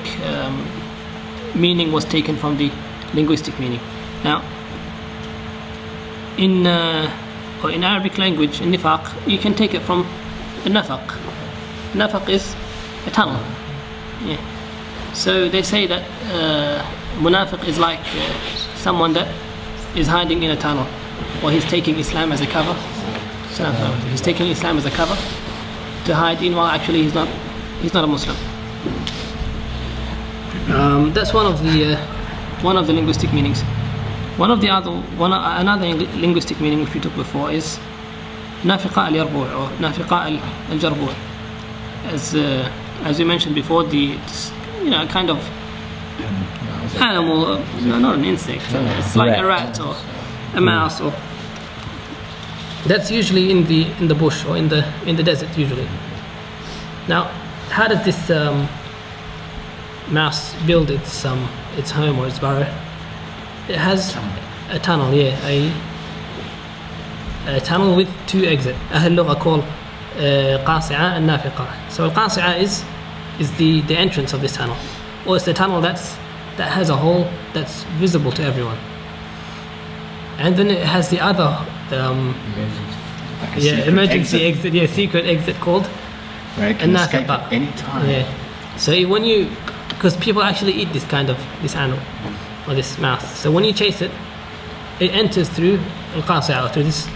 meaning was taken from the linguistic meaning. Now, in Arabic language, in Nifaq, you can take it from the Nafaq. Nafaq is a tunnel. Yeah. So they say that Munafiq is like someone that is hiding in a tunnel, or he's taking Islam as a cover. He's taking Islam as a cover to hide in, while actually he's not a Muslim. That's one of the linguistic meanings. Another linguistic meaning which we took before is نافقاء اليربوع or نافقاء الجربوع. As we mentioned before, the kind of animal, not an insect. It's like a rat or a mouse, or that's usually in the bush or in the desert usually. Now, how does this mouse build its home or its burrow? It has a tunnel, a tunnel with 2 exits. أهل اللغة call قاصعة النافقة. So القاصعة is the entrance of this tunnel, or it's the tunnel that has a hole that's visible to everyone. And then it has the other emergency exit, secret exit called where it can escape at any time. Yeah. So because people actually eat this animal or this mouse. So when you chase it, it enters through al-qasi'a, through this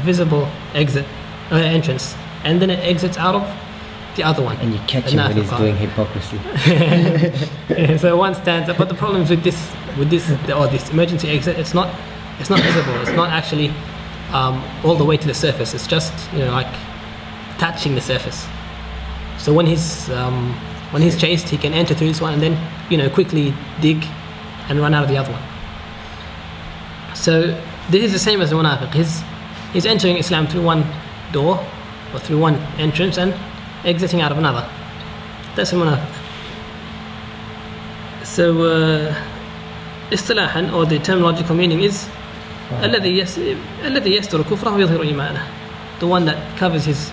visible entrance, and then it exits out of the other one. And you catch him when he's doing hypocrisy. So one stands up, but the problem is with this emergency exit, it's not visible. It's not actually all the way to the surface. It's just like touching the surface. So when he's chased, he can enter through this one and then quickly dig and run out of the other one. So this is the same as the munafiq. He's entering Islam through one door or through one entrance and exiting out of another. That's a munafiq. So اصطلاحا, or the terminological meaning is الذي يستر كفره ويظهر إيمانه, the one that covers his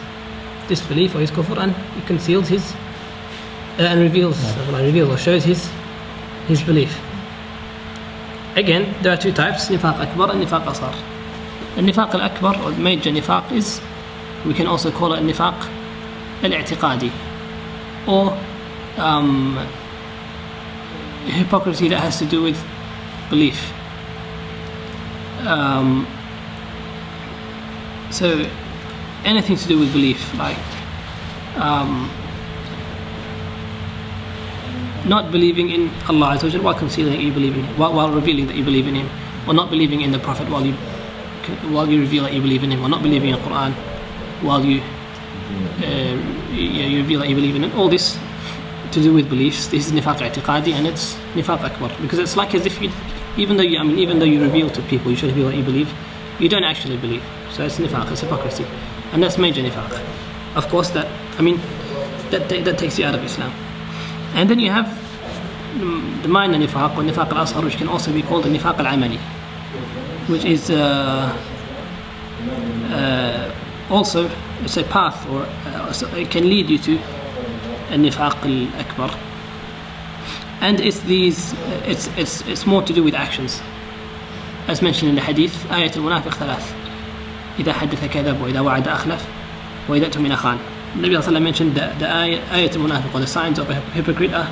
disbelief or his kufr and he conceals his and reveals or shows his belief. Again, there are 2 types, nifaq akbar and nifaq asghar. The nifaq al-akbar, or the major nifaq, is, we can also call it nifaq al-i'tiqadi, or hypocrisy that has to do with belief. So anything to do with belief, like not believing in Allah Azza wa Jalla while concealing that you believe in Him, while revealing that you believe in Him, or not believing in the Prophet while you reveal that you believe in him, or not believing in the Quran while you reveal that you believe in it. All this to do with beliefs. This is nifaq i'tiqadi, and it's nifaq akbar, because it's like as if even though you reveal to people you should reveal that you believe, you don't actually believe. So it's nifaq, it's hypocrisy, and that's major nifaq. Of course, that takes you out of Islam. And then you have the minor nifaq, or nifaq al-asghar, which can also be called the nifaq al-amali, which is also, it's a path, or it can lead you to a nifaq al-akbar. And it's more to do with actions, as mentioned in the hadith. آية المنافق ثلاث: إذا حدث كذب وإذا وعد أخلف وإذا اؤتمن خان. The Nabi ﷺ mentioned that the آية المنافق, or the signs of a hypocrite, are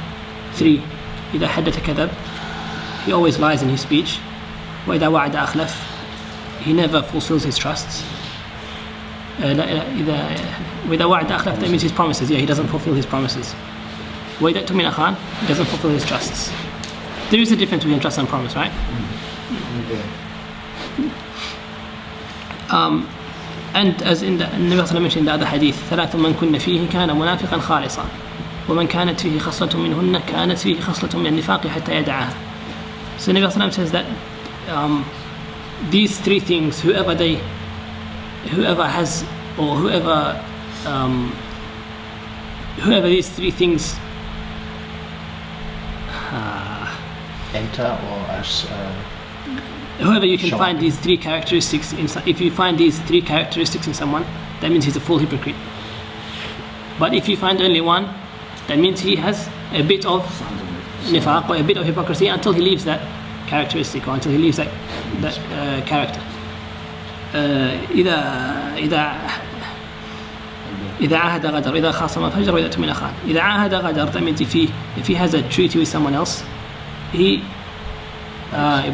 3. إذا حدث كذب, he always lies in his speech. وإذا وعد أخلف, he never fulfills his trusts. وإذا وعد أخلف, that means his promises. He doesn't fulfill his promises. وإذا اؤتمن خان, he doesn't fulfill his trusts. There is a difference between trust and promise, right? And as in the Nabi mentioned in the other hadith, ثلاث من كن فيه كان منافقا خالصا ومن كانت فيه خصلة منهن كانت فيه خصلة من النفاق حتى يدعها. So Nabi says that these three things, whoever these three things enter or as whoever you can find these three characteristics in, if you find these three characteristics in someone, that means he's a full hypocrite. But if you find only one, that means he has a bit of nifaq or a bit of hypocrisy until he leaves that characteristic or until he leaves that character. إذا عاهد غدر إذا خاصم فجر وإذا اؤتمن خان. إذا عاهد غدر, that means if he has a treaty with someone else, he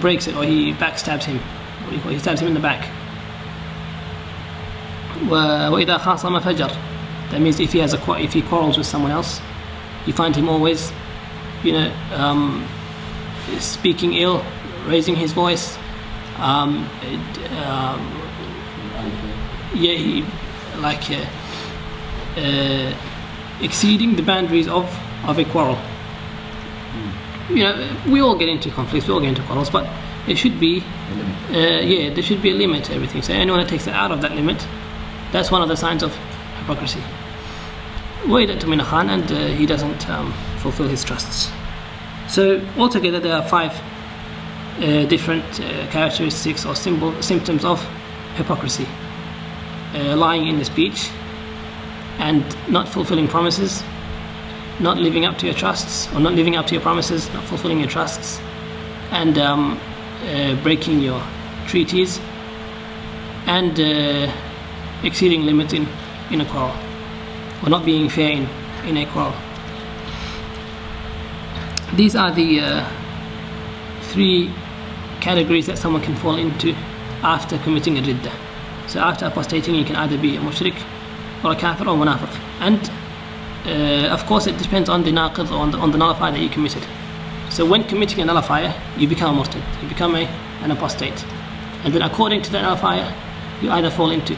breaks it or he backstabs him. What do you call it? He stabs him in the back. وإذا خاصم فجر, that means if he quarrels with someone else, you find him always, speaking ill, raising his voice. Exceeding the boundaries of a quarrel. We all get into conflicts, we all get into quarrels, but there should be there should be a limit to everything. So anyone that takes it out of that limit, that's one of the signs of hypocrisy. And he doesn't fulfill his trusts. So altogether there are 5 different characteristics or symptoms of hypocrisy. Lying in the speech, and not fulfilling promises, not living up to your trusts, or not living up to your promises, not fulfilling your trusts, and breaking your treaties, and exceeding limits in a quarrel, or not being fair in a quarrel. These are the 3 categories that someone can fall into after committing a riddah. So after apostating, you can either be a mushrik or a kafir or munafiq. And of course it depends on the naqid or on the nullifier that you committed. So when committing a nullifier, you become a murtad, you become an apostate. And then according to that nullifier, you either fall into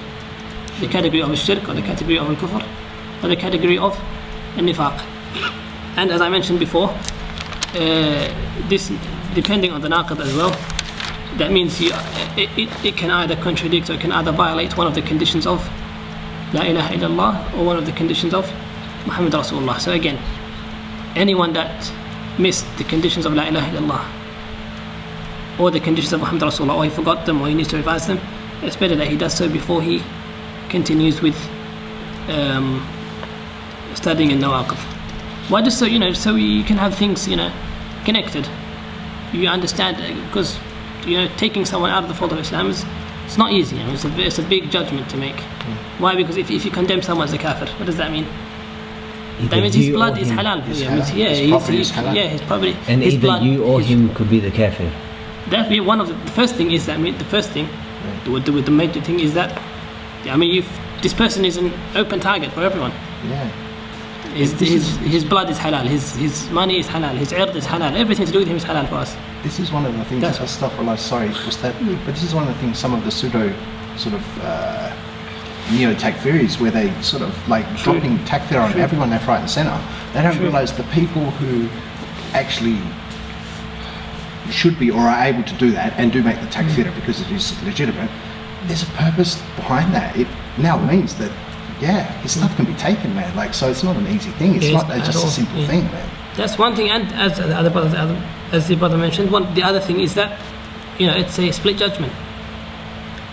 the category of shirk or the category of kufr or the category of nifaq. And as I mentioned before, this depending on the naqid as well, that means it can either contradict or it can either violate one of the conditions of La ilaha illallah or one of the conditions of Muhammad Rasulullah. So again, anyone that missed the conditions of La ilaha illallah or the conditions of Muhammad Rasulullah, or he forgot them or he needs to revise them, it's better that he does so before he continues with studying in nawaqif. Why? Just so so you can have things connected. You understand, because taking someone out of the fold of Islam it's not easy. It's a big judgment to make. Why? Because if you condemn someone as a kafir, what does that mean? That means his blood is halal. His property is halal. His property. And his either blood, you or him could be the kafir. That be one of the first thing is that the first thing, the major thing is that this person is an open target for everyone. Yeah. His blood is halal. His money is halal. His ird is halal. Everything to do with him is halal for us. This is one of the things. Sorry, but this is one of the things. Some of the pseudo sort of neo-takfiris, where they sort of dropping takfir on everyone left, right, and centre. They don't realise the people who actually should be or are able to do that and do make the takfir because it is legitimate. There's a purpose behind that. It now means that his stuff can be taken, man. So it's not an easy thing. It's not just a simple thing, man. That's one thing, and as the brother mentioned, the other thing is that it's a split judgment.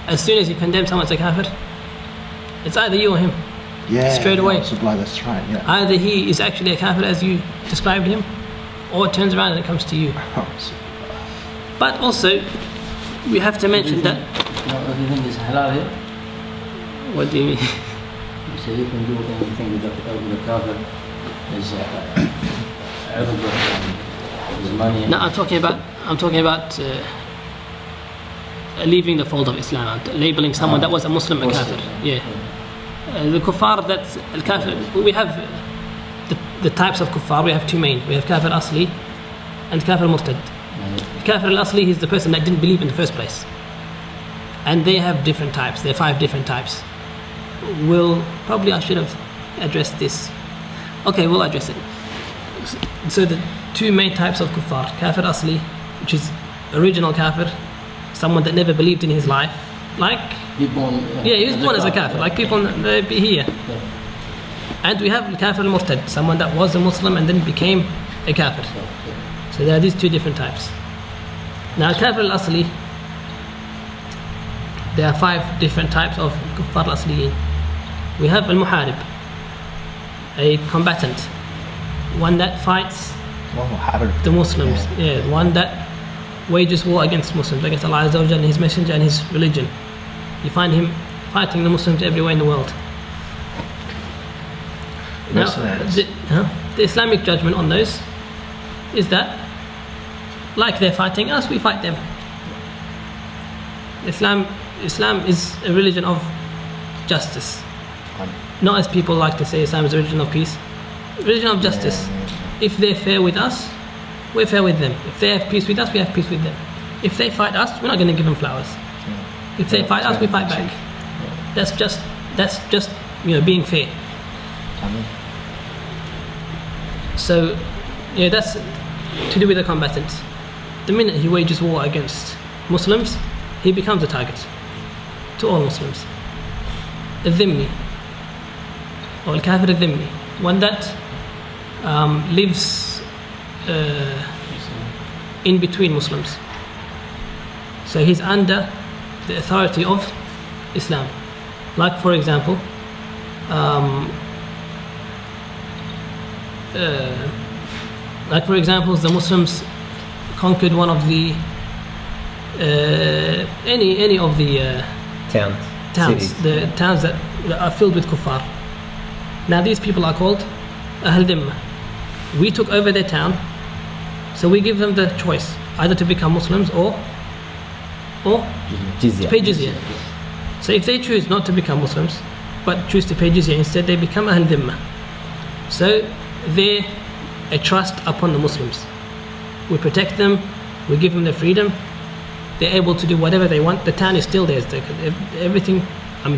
As soon as you condemn someone as a kafir, it's either you or him. Yeah, straight away. That's right. Yeah. Either he is actually a kafir as you described him, or it turns around and it comes to you. But also, we have to mention that. What do you think is halal here? What do you mean? So you can do anything with the kafir is money. No, I'm talking about leaving the fold of Islam, labeling someone that was a Muslim a kafir. Yeah. The kuffar, that's al-kafir. We have the types of kuffar. We have 2 main. We have kafir asli and kafir murtad. Kafir al-asli is the person that didn't believe in the first place. And they have different types. There are 5 different types. I should have addressed this. Okay, we'll address it. So the two main types of kuffar: kafir asli, which is original kafir, someone that never believed in his life, like He born, he was born as a kafir, like people here. And we have kafir al-murtad, someone that was a Muslim and then became a kafir. So there are these two different types. Now kafir al-asli, there are 5 different types of kuffar al-asliyin. We have al-muharib, a combatant, one that fights the Muslims, one that wages war against Muslims, against Allah Azza wa Jalla and His Messenger and His religion. You find him fighting the Muslims everywhere in the world. Now, the Islamic judgment on those is that, like they're fighting us, we fight them. Islam is a religion of justice. Not as people like to say Islam is a religion of peace. Religion of justice. If they're fair with us, we're fair with them. If they have peace with us, we have peace with them. If they fight us, we're not going to give them flowers. If they fight us, we fight back. That's just being fair. So that's to do with the combatant. The minute he wages war against Muslims, he becomes a target to all Muslims. Al-dhimmi, or al-kafir al-dhimmi, one that lives in between Muslims. So he's under the authority of Islam. Like, for example, the Muslims conquered one of the any of the towns, the towns that are filled with kuffar. Now these people are called Ahl Dhimma. We took over their town, so we give them the choice either to become Muslims or to pay jizya. So if they choose not to become Muslims but choose to pay jizya instead, they become Ahl Dhimma. So they're a trust upon the Muslims. We protect them, we give them their freedom, they're able to do whatever they want. The town is still theirs. Everything,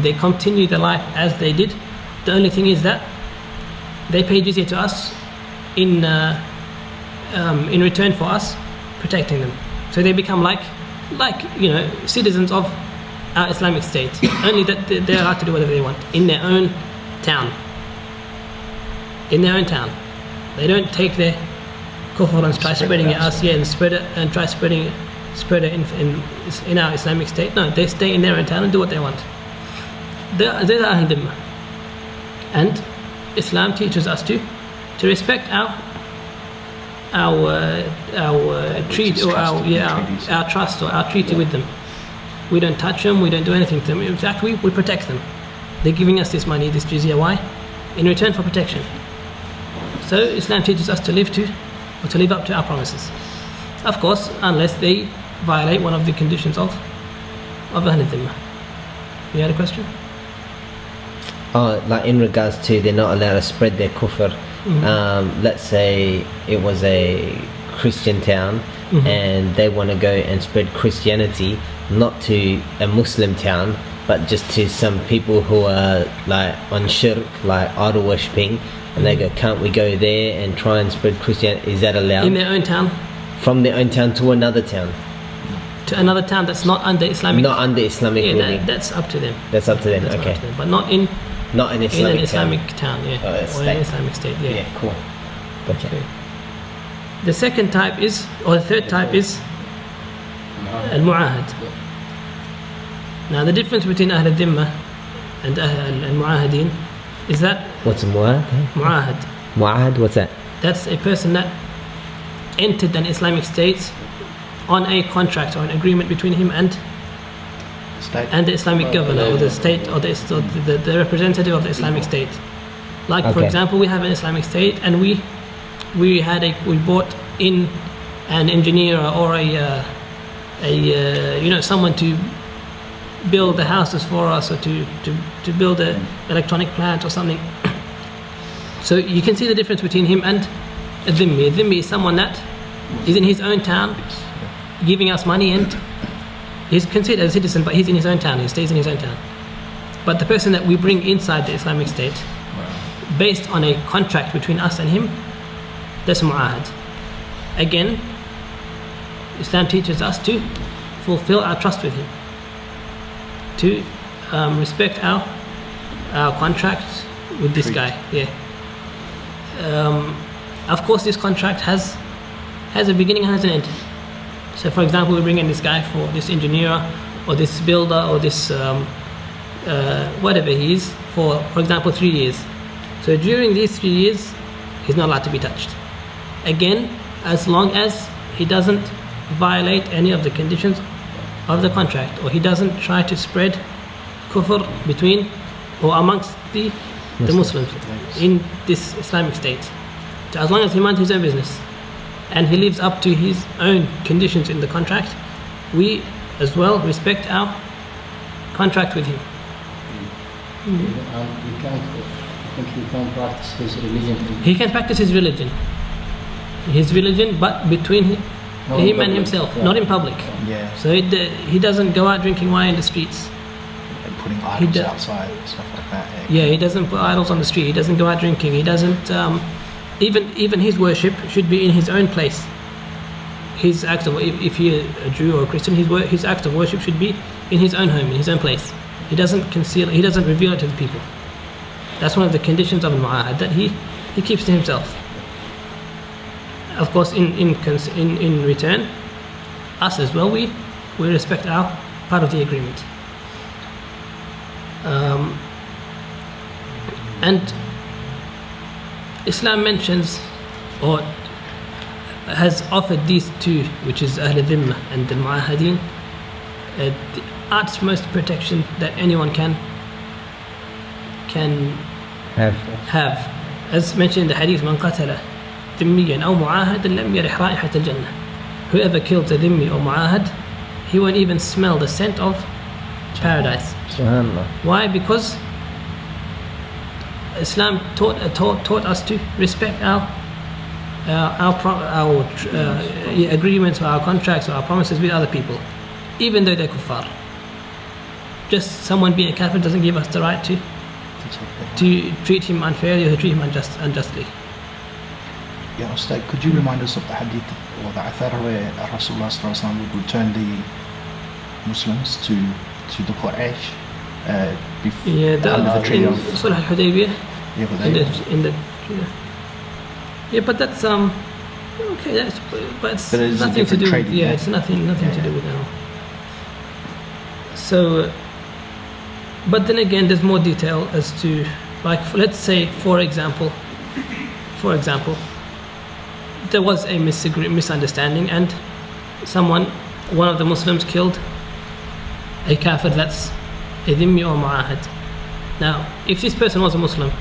they continue their life as they did. The only thing is that they pay jizya to us in return for us protecting them. So they become like citizens of our Islamic state. Only that they're allowed to do whatever they want in their own town. In their own town, they don't take their kufr and try spreading it us and spread it in our Islamic state. No, they stay in their own town and do what they want. They're Ahl Dhimma. And Islam teaches us to respect our treaty or our trust or our treaty with them. We don't touch them, we don't do anything to them. In fact, we protect them. They're giving us this money, this jizya. Why? In return for protection. So Islam teaches us to live up to our promises. Of course, unless they violate one of the conditions of Ahl Dhimma. You had a question? Like in regards to they're not allowed to spread their kufr. Let's say it was a Christian town and they want to go and spread Christianity, not to a Muslim town, but just to some people who are like on shirk, like idol worshipping, and they go, can't we go there and try and spread Christianity? Is that allowed? In their own town? From their own town to another town? To another town that's not under Islamic. Not under Islamic ruling. That's up to them. That's up to them. Okay. To them. But not in an Islamic town, or in an Islamic state. Yeah, cool. Gotcha. Okay. The second type is, or the third type is al-mu'ahad. Now the difference between Ahl Dhimma and al-mu'ahadeen is that. What's a mu'ahad? Mu'ahad. Mu'ahad, what's that? That's a person that entered an Islamic state on a contract or an agreement between him and the Islamic governor or the state or the representative of the Islamic state. Like for example, we have an Islamic state and we brought in an engineer or someone to build the houses for us or to build an electronic plant or something. So you can see the difference between him and a dhimmi. A dhimmi is someone that is in his own town giving us money and he's considered a citizen, but he's in his own town, he stays in his own town. But the person that we bring inside the Islamic State, based on a contract between us and him, that's mu'ahad. Again, Islam teaches us to fulfill our trust with him, to respect our contract with this guy. Yeah. Of course, this contract has a beginning and has an end. So, for example, we bring in this guy, for this engineer or this builder or this whatever he is, for example, 3 years. So during these 3 years, he's not allowed to be touched. Again, as long as he doesn't violate any of the conditions of the contract, or he doesn't try to spread kufr between or amongst the Muslims in this Islamic State. So as long as he minds his own business and he lives up to his own conditions in the contract, we as well respect our contract with him. He can't practice his religion. He can practice his religion, but between him and himself, not in public. Yeah. So he doesn't go out drinking wine in the streets. And putting idols outside and stuff like that. Yeah, he doesn't put idols on the street. He doesn't go out drinking. He doesn't. Even his worship should be in his own place. His act of, if he is a Jew or a Christian, his act of worship should be in his own home, in his own place. He doesn't conceal. He doesn't reveal it to the people. That's one of the conditions of al-mu'ahad, that he keeps to himself. Of course, in return, us as well, we respect our part of the agreement. And Islam mentions, or has offered these two, which is Ahl al-Dhimma and the Mu'ahadeen, the utmost protection that anyone can have. As mentioned in the hadith, Man qatala dhimmiyan aw mu'ahadan lam yarih ra'ihat al-jannah. Whoever kills a dhimmi or mu'ahad, he won't even smell the scent of paradise. Subhanallah. Why? Because Islam taught us to respect our agreements, or our contracts, or our promises with other people, even though they're kuffar. Just someone being a kafir doesn't give us the right to treat him unfairly or to treat him unjustly. Yeah, Ustad, could you remind us of the hadith or the athar where Rasulullah would return the Muslims to the Quraysh under the tree of Sulh al-Hudaybiyah? But that's okay. But it's nothing to do with it's nothing to do with now. So, but then again, there's more detail as to, like, let's say, for example, there was a misunderstanding, and one of the Muslims killed a kafir that's a dhimmi or mu'ahad. Now, if this person was a Muslim,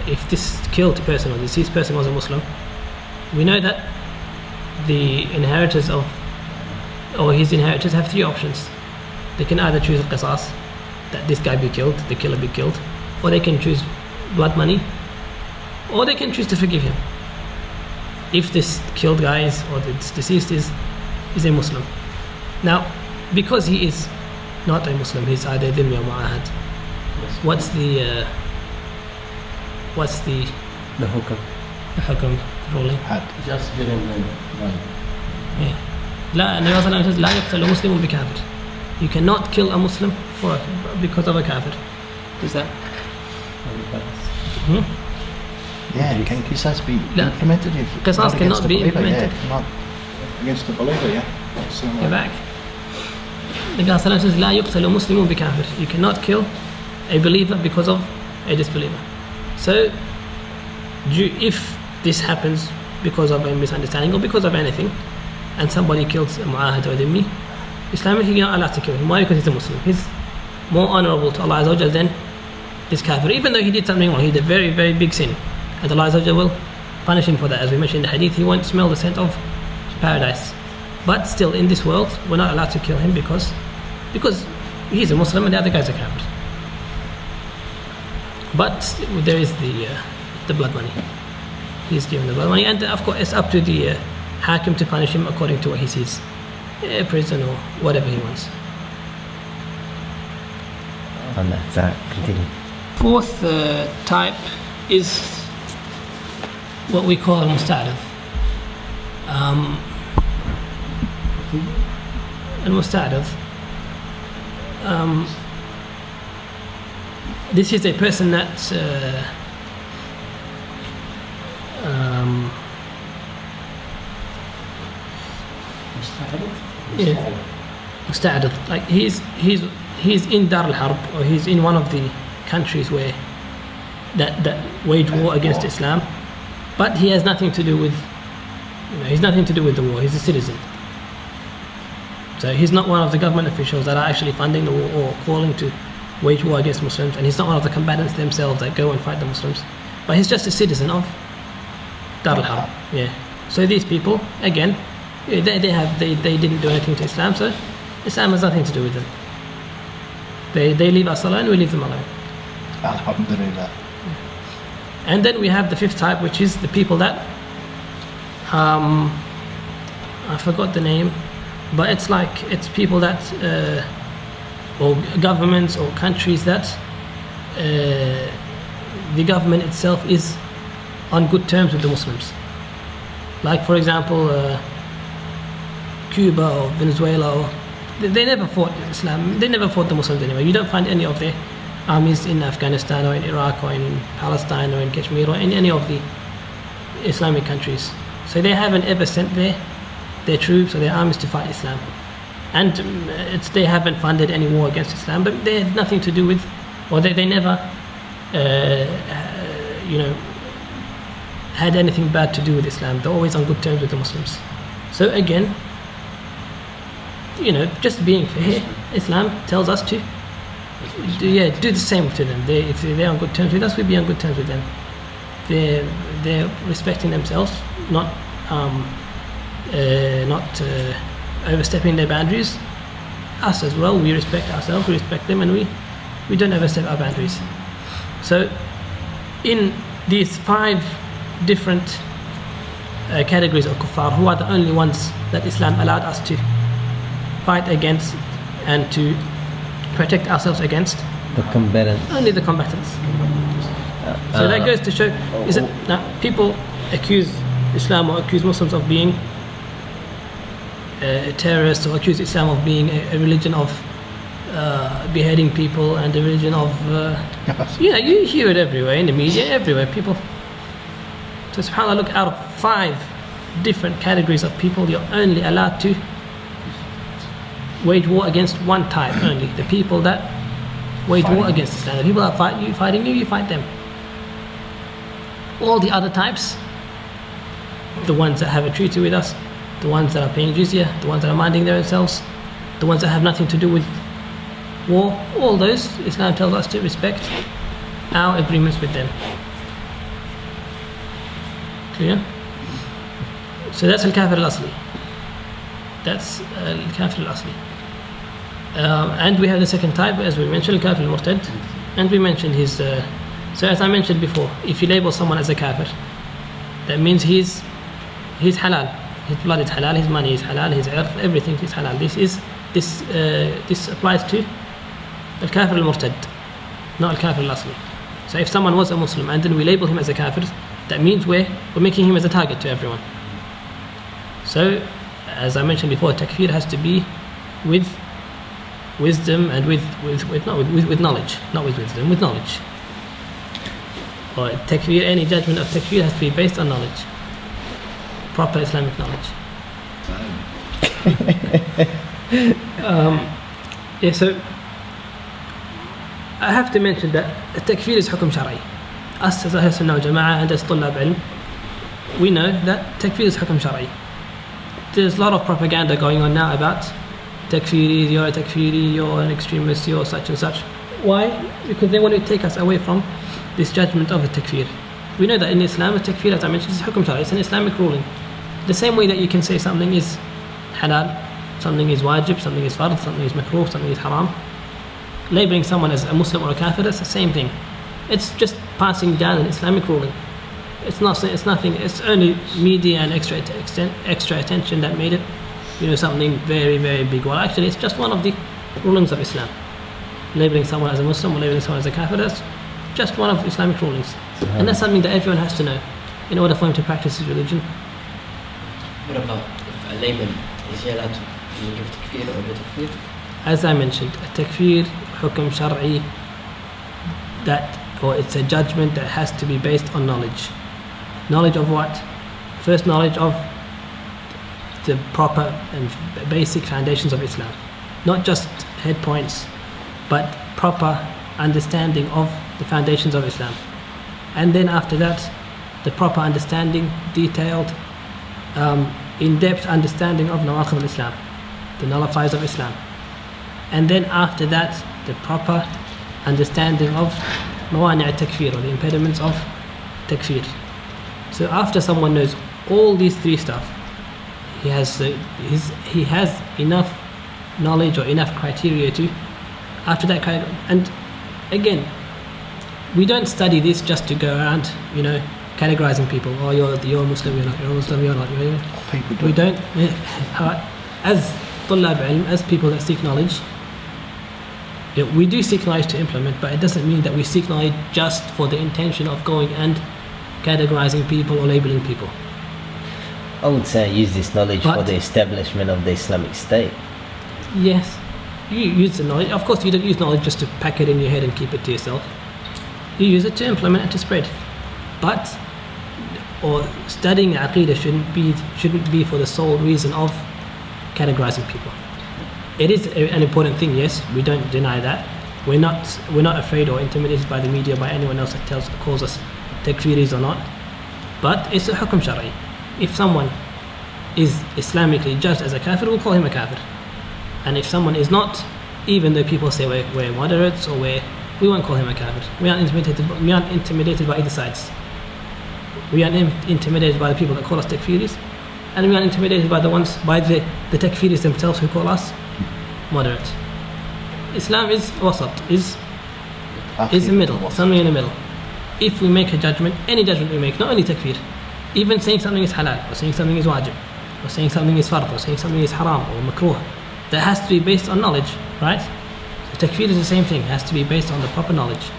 if this killed person or deceased person was a Muslim, we know that the inheritors or his inheritors have three options. They can either choose al-qisas, that this guy be killed, the killer be killed, or they can choose blood money, or they can choose to forgive him if this killed guy or the deceased is a Muslim. Now, because he is not a Muslim, he's either dhimmi or mu'ahad, what's the hukm ruling? Just give him the money. Yeah. Nabi sallallahu alayhi wa sallam says, لا يقتل مسلم بكافر. You cannot kill a Muslim because of a kafir. Is that? Yeah, can qisas be implemented if qisas cannot be implemented? Yeah, not against the believer, yeah. Go back. The Nabi sallallahu alayhi wa sallam says, لا يقتل مسلم بكافر. You cannot kill a believer because of a disbeliever. So, if this happens because of a misunderstanding or because of anything, and somebody kills a mu'ahad or dhimmi, Islamically you're not allowed to kill him. Why? Because he's a Muslim. He's more honorable to Allah Azza wa Jal than this kafir. Even though he did something wrong, he did a very, very big sin, and Allah Azza wa Jal will punish him for that. As we mentioned in the hadith, he won't smell the scent of paradise. But still, in this world, we're not allowed to kill him because he's a Muslim and the other guys are kafir. But there is the blood money. He's given the blood money, and of course it's up to the hakim to punish him according to what he sees, prison or whatever he wants. on that. So continue. Fourth type is what we call al-musta'rif. Al-musta'rif. This is a person that musta'rif, like he's in Dar al-Harb, or he's in one of the countries where that wage war against Islam, but he has nothing to do with, he's nothing to do with the war. He's a citizen, so he's not one of the government officials that are actually funding the war or calling to wage war against Muslims, and he's not one of the combatants themselves that go and fight the Muslims, but he's just a citizen of Dar al-Harb. Yeah. So these people, again, they didn't do anything to Islam, so Islam has nothing to do with them. They leave us alone, we leave them alone. Alhamdulillah. And then we have the fifth type, which is the people that I forgot the name, but it's people that or governments or countries that the government itself is on good terms with the Muslims. Like, for example, Cuba or Venezuela, or they never fought Islam. They never fought the Muslims anyway. You don't find any of their armies in Afghanistan or in Iraq or in Palestine or in Kashmir or in any of the Islamic countries. So they haven't ever sent their troops or their armies to fight Islam. And they haven't funded any war against Islam, but they have nothing to do with, or they never, had anything bad to do with Islam. They're always on good terms with the Muslims. So again, just being fair, Islam tells us to do the same to them. If they're on good terms with us, we be on good terms with them. They're respecting themselves, not overstepping their boundaries. Us as well, we respect ourselves, we respect them, and we don't overstep our boundaries. So in these 5 different categories of kuffar, who are the only ones that Islam allowed us to fight against and to protect ourselves against? The combatants. Only the combatants. So that goes to show, is that now people accuse Islam or accuse Muslims of being terrorists, or accuse Islam of being a religion of beheading people, and a religion of you hear it everywhere, in the media, everywhere. People. So subhanAllah, look, out of 5 different categories of people, you're only allowed to wage war against one type only. The people that wage war against Islam. The people that fighting you, you fight them. All the other types, the ones that have a treaty with us, the ones that are paying jizya, the ones that are minding their own selves, the ones that have nothing to do with war, all those, Islam tells us to respect our agreements with them. Clear? So that's al-kafir al-asli. That's al-kafir al-asli. And we have the second type, as we mentioned, al-kafir al-murtad. And we mentioned his... so as I mentioned before, if you label someone as a kafir, that means he's halal. His blood is halal, his money is halal, his earth, everything is halal. This applies to al-kafir al-murtad, not al-kafir al-asli. So if someone was a Muslim and then we label him as a kafir, that means we're making him as a target to everyone. So, as I mentioned before, takfir has to be with wisdom and with knowledge, not with wisdom, with knowledge. Or takfir, any judgment of takfir has to be based on knowledge, proper Islamic knowledge. So I have to mention that takfir is hukum shari. Us as Ahl Sunnah wal Jama'ah and as Tullab Ilm, we know that takfir is hukum shari. There's a lot of propaganda going on now about takfiri, you're a takfiri, you're an extremist, you're such and such. Why? Because they want to take us away from this judgment of a takfir. We know that in Islam, a takfir, as I mentioned, is hukum shari, it's an Islamic ruling. The same way that you can say something is halal, something is wajib, something is fard, something is makruh, something is haram. Labeling someone as a Muslim or a kafir, it's the same thing. It's just passing down an Islamic ruling. It's nothing. It's only media and extra attention that made it, something very, very big. Well, actually, it's just one of the rulings of Islam. labeling someone as a Muslim or labeling someone as a kafir. That's just one of Islamic rulings. And that's something that everyone has to know in order for him to practice his religion. What about if a layman, is he allowed to give takfir or no takfir? As I mentioned, a takfir, hukm shar'i, or it's a judgment that has to be based on knowledge. Knowledge of what? First, knowledge of the proper and basic foundations of Islam. Not just head points, but proper understanding of the foundations of Islam. And then after that, the proper understanding, detailed, in-depth understanding of Nawaqid al-Islam, the nullifiers of Islam. And then after that, the proper understanding of mawani' al-takfir, or the impediments of takfir. So after someone knows all these three stuff, he has enough knowledge or enough criteria to, after that, and again, we don't study this just to go around, categorizing people. Oh, you're a Muslim, you're not. You're a Muslim, you're not. People do. We don't. As طلاب ilm, as people that seek knowledge, we do seek knowledge to implement, but it doesn't mean that we seek knowledge just for the intention of going and categorizing people or labeling people. I would say use this knowledge for the establishment of the Islamic State. Yes, you use the knowledge. Of course, you don't use knowledge just to pack it in your head and keep it to yourself. You use it to implement and to spread. But, or studying Aqidah shouldn't be for the sole reason of categorizing people. It is an important thing, yes, we don't deny that. We're not afraid or intimidated by the media, by anyone else that calls us takfiris or not. But it's a hukm shar'i. If someone is Islamically judged as a kafir, we'll call him a kafir. And if someone is not, even though people say we're moderates or we won't call him a kafir. We aren't intimidated by either sides. We aren't intimidated by the people that call us takfiris, and we aren't intimidated by the takfiris themselves who call us moderate. Islam is wasat, is the middle, something in the middle. If we make a judgment, any judgment we make, not only takfir, even saying something is halal, or saying something is wajib, or saying something is fard, or saying something is haram or makruh, that has to be based on knowledge, right? So takfir is the same thing, it has to be based on the proper knowledge.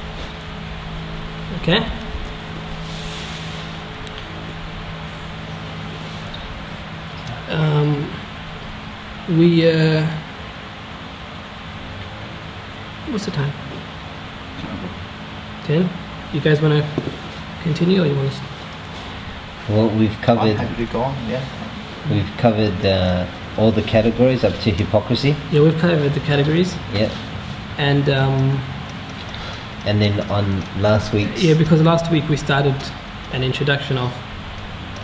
Okay? What's the time? 10? You guys want to continue or you want to? Well, we've covered. I'm happy to go on, yeah. We've covered all the categories up to hypocrisy. Yeah, we've covered the categories. Yeah. And then on last week's. Yeah, because last week we started an introduction of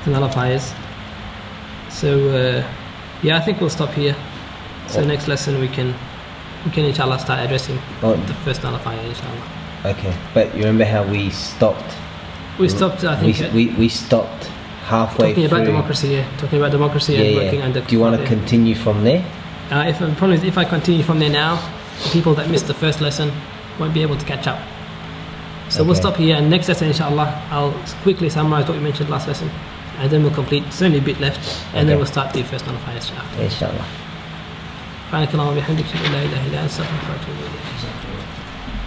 the nullifiers. So I think we'll stop here. So next lesson we can inshallah start addressing the first nullifier, inshallah. Okay, but you remember how we stopped? We stopped, I think. We stopped halfway talking through. About democracy, talking about democracy and working under. Do you want to continue from there? If the problem is, if I continue from there now, the people that missed the first lesson won't be able to catch up. So we'll stop here, and next lesson, inshallah, I'll quickly summarize what we mentioned last lesson, and then we'll complete. There's only a bit left, and then we'll start the first nullifiers after. Inshallah. سبحانك اللهم وبحمدك اشهد ان لا اله الا انت استغفرك واتوب اليك.